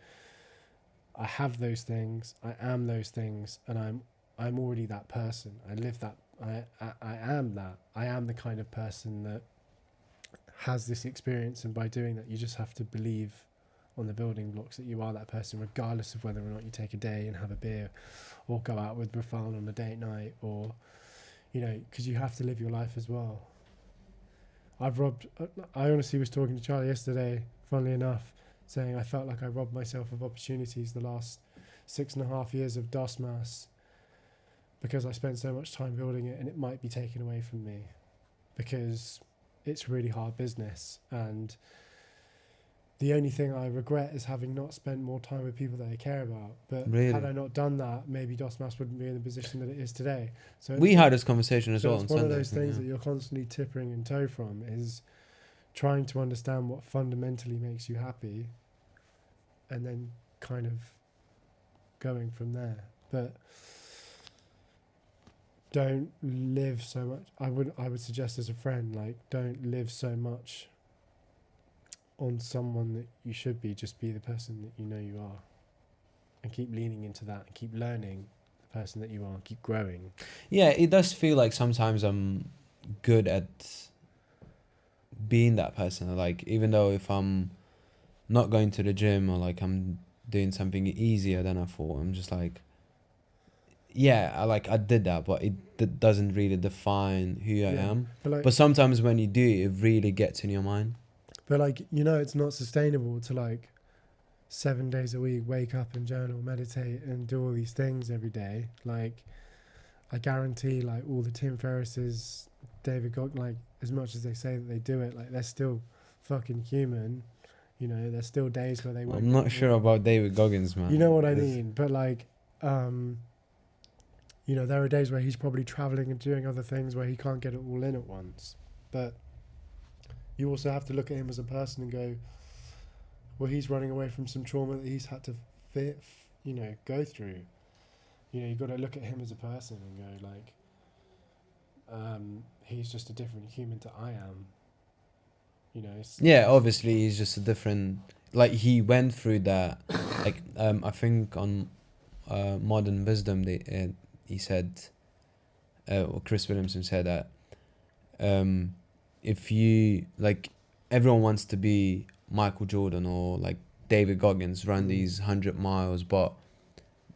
I have those things, I am those things, and I'm already that person. I live that. I am that. I am the kind of person that has this experience, and by doing that, you just have to believe on the building blocks that you are that person, regardless of whether or not you take a day and have a beer, or go out with Rafal on a date night, or because you have to live your life as well. I honestly was talking to Charlie yesterday, funnily enough, saying I felt like I robbed myself of opportunities the last 6.5 years of DOSMAS because I spent so much time building it, and it might be taken away from me because it's really hard business. And the only thing I regret is having not spent more time with people that I care about. But Really? had I not done that, maybe DOSMAS wouldn't be in the position that it is today. So We had this conversation as well on it's one Sunday. of those things that you're constantly tipping and toe from, is trying to understand what fundamentally makes you happy and then kind of going from there. But don't live so much. I would suggest as a friend, like, don't live so much on someone that you should be. Just be the person that you know you are, and keep leaning into that, and keep learning the person that you are, keep growing. Yeah, it does feel like sometimes I'm good at being that person. Like, even though if I'm not going to the gym, or like I'm doing something easier than I thought, I'm just like, yeah, I did that, but it doesn't really define who I am. But sometimes when you do, it really gets in your mind. But like, it's not sustainable to like 7 days a week wake up and journal, meditate, and do all these things every day. Like, I guarantee, like, all the Tim Ferrisses, David Gog, like, as much as they say that they do it, like, they're still fucking human. There's still days where they won't. I'm not sure about David Goggins, man. You know what I mean? But like, there are days where he's probably traveling and doing other things where he can't get it all in at once. But you also have to look at him as a person and go, well, he's running away from some trauma that he's had to go through. You've got to look at him as a person and go, like, he's just a different human to I am. Obviously he's just a different, like, he went through that. Like, I think on Modern Wisdom, he said, or Chris Williamson said that if you, like, everyone wants to be Michael Jordan or like David Goggins, run these 100 miles, but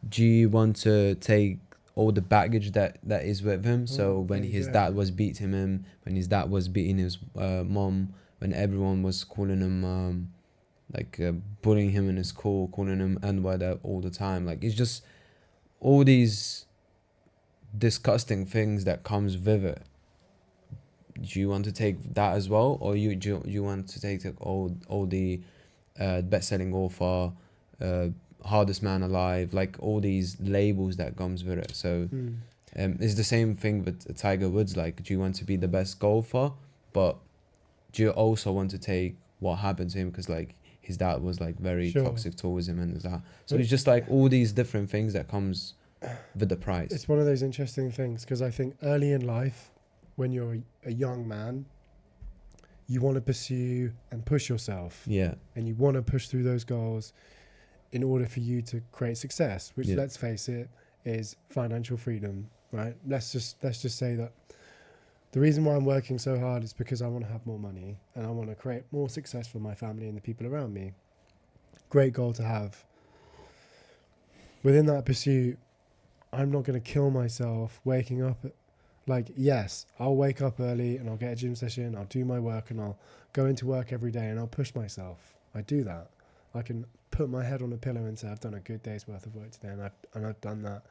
do you want to take all the baggage that is with him? So when his dad was beating him, when his dad was beating his mom, when everyone was calling him bullying him in his school, calling him N-word all the time, like, it's just all these disgusting things that comes with it. Do you want to take that as well, or you want to take all the best-selling author, hardest man alive, like all these labels that comes with it? So it's the same thing with Tiger Woods. Like, do you want to be the best golfer, but do you also want to take what happened to him, because like his dad was like very toxic towards him and that? So it's just like all these different things that comes with the price. It's one of those interesting things, because I think early in life, when you're a young man, you want to pursue and push yourself. Yeah. And you want to push through those goals in order for you to create success, which, let's face it, is financial freedom, right? Let's just say that the reason why I'm working so hard is because I want to have more money and I want to create more success for my family and the people around me. Great goal to have. Within that pursuit, I'm not going to kill myself waking up at, like, yes, I'll wake up early and I'll get a gym session, I'll do my work, and I'll go into work every day and I'll push myself. I do that. I can put my head on a pillow and say I've done a good day's worth of work today, and I've done that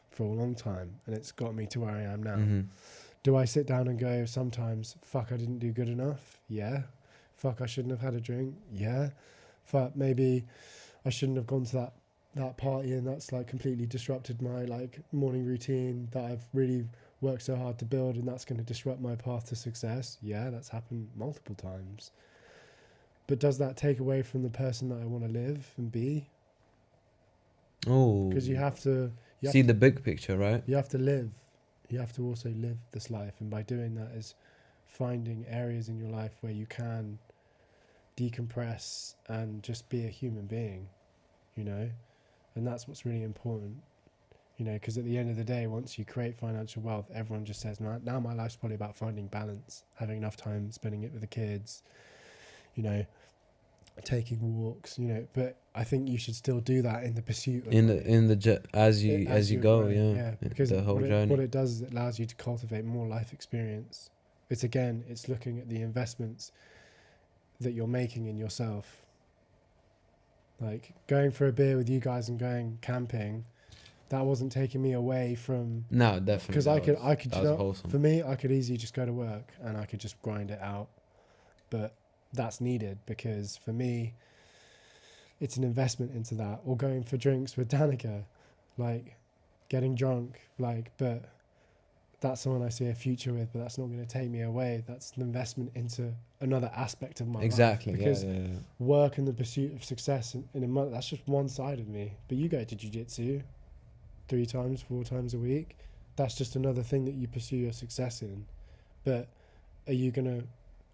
for a long time, and it's got me to where I am now. Mm-hmm. Do I sit down and go sometimes, fuck, I didn't do good enough? Yeah. Fuck, I shouldn't have had a drink? Yeah. Fuck, maybe I shouldn't have gone to that party and that's like completely disrupted my like morning routine that I've really worked so hard to build, and that's going to disrupt my path to success. Yeah, that's happened multiple times. But does that take away from the person that I want to live and be? Oh. Because you have to see the big picture, right? You have to live. you have to also live this life, and by doing that is finding areas in your life where you can decompress and just be a human being, you know, and that's what's really important, you know, because at the end of the day, once you create financial wealth, everyone just says, now my life's probably about finding balance, having enough time spending it with the kids, you know, taking walks, you know. But I think you should still do that in the pursuit of as you go, growing, yeah, because the whole what journey. it does is it allows you to cultivate more life experience. It's looking at the investments that you're making in yourself. Like going for a beer with you guys and going camping, that wasn't taking me away from, No, definitely. because I could, that you was know, wholesome. for me, I could easily just go to work and I could just grind it out, but that's needed because for me, it's an investment into that. Or going for drinks with Danica, like getting drunk, like, but that's someone I see a future with, but that's not going to take me away. That's an investment into another aspect of my Exactly. life. Yeah, Because yeah. work and the pursuit of success in a month, that's just one side of me. But you go to jiu-jitsu 3 times, 4 times a week. That's just another thing that you pursue your success in. But are you going to,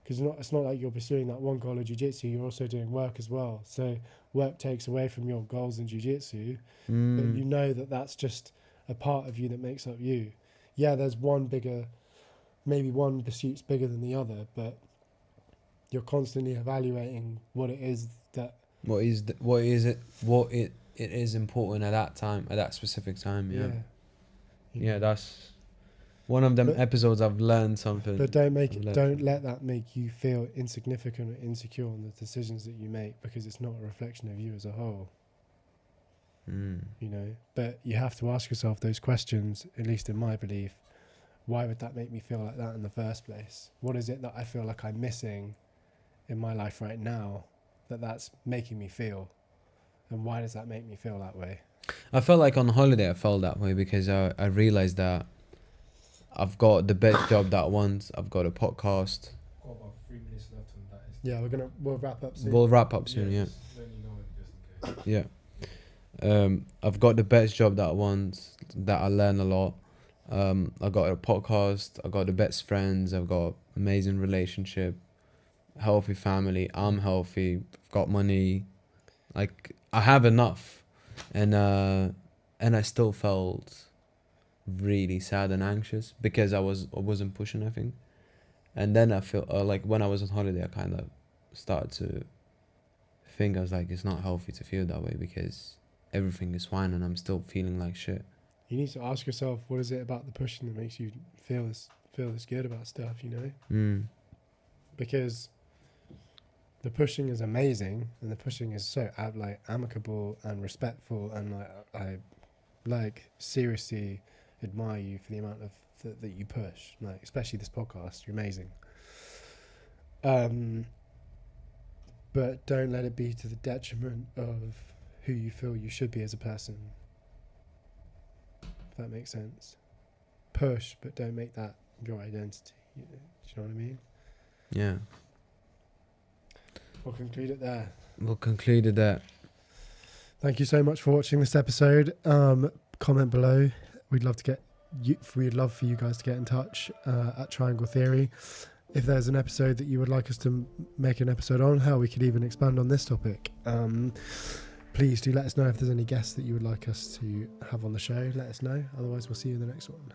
because it's not like you're pursuing that one goal of jiu-jitsu, you're also doing work as well. So work takes away from your goals in jiu-jitsu, but you know that that's just a part of you that makes up you. Yeah, there's maybe one pursuit's bigger than the other, but you're constantly evaluating what it is that, what it is important at that time, at that specific time. Yeah, you yeah. know. That's one of them But- episodes I've learned something. But I've learned don't something. let that make you feel insignificant or insecure on the decisions that you make, because it's not a reflection of you as a whole, you know. But you have to ask yourself those questions, at least in my belief. Why would that make me feel like that in the first place? What is it that I feel like I'm missing in my life right now that's making me feel? And why does that make me feel that way? I felt like on holiday I felt that way because I realized that I've got the best job that once. I've got a podcast. Got about 3 minutes left on that. Yeah, we'll wrap up soon. We'll wrap up soon. Yeah. Then you know it just in case. Yeah. I've got the best job that once. That I learn a lot. I got a podcast. I got the best friends. I've got amazing relationship, healthy family. I'm healthy. I've got money. Like I have enough, and I still felt really sad and anxious because I wasn't pushing anything. And then I feel like when I was on holiday, I kind of started to think, I was like, it's not healthy to feel that way because everything is fine and I'm still feeling like shit. You need to ask yourself, what is it about the pushing that makes you feel this good about stuff, you know? Because the pushing is amazing, and the pushing is so amicable and respectful, and I seriously admire you for the amount of that you push, like especially this podcast. You're amazing. But don't let it be to the detriment of who you feel you should be as a person. If that makes sense. Push, but don't make that your identity. Do you know what I mean? Yeah. We'll conclude it there. We'll conclude it there. Thank you so much for watching this episode. Comment below. We'd love for you guys to get in touch at Triangle Theory. If there's an episode that you would like us to make an episode on, we could even expand on this topic. Please do let us know if there's any guests that you would like us to have on the show. Let us know. Otherwise, we'll see you in the next one.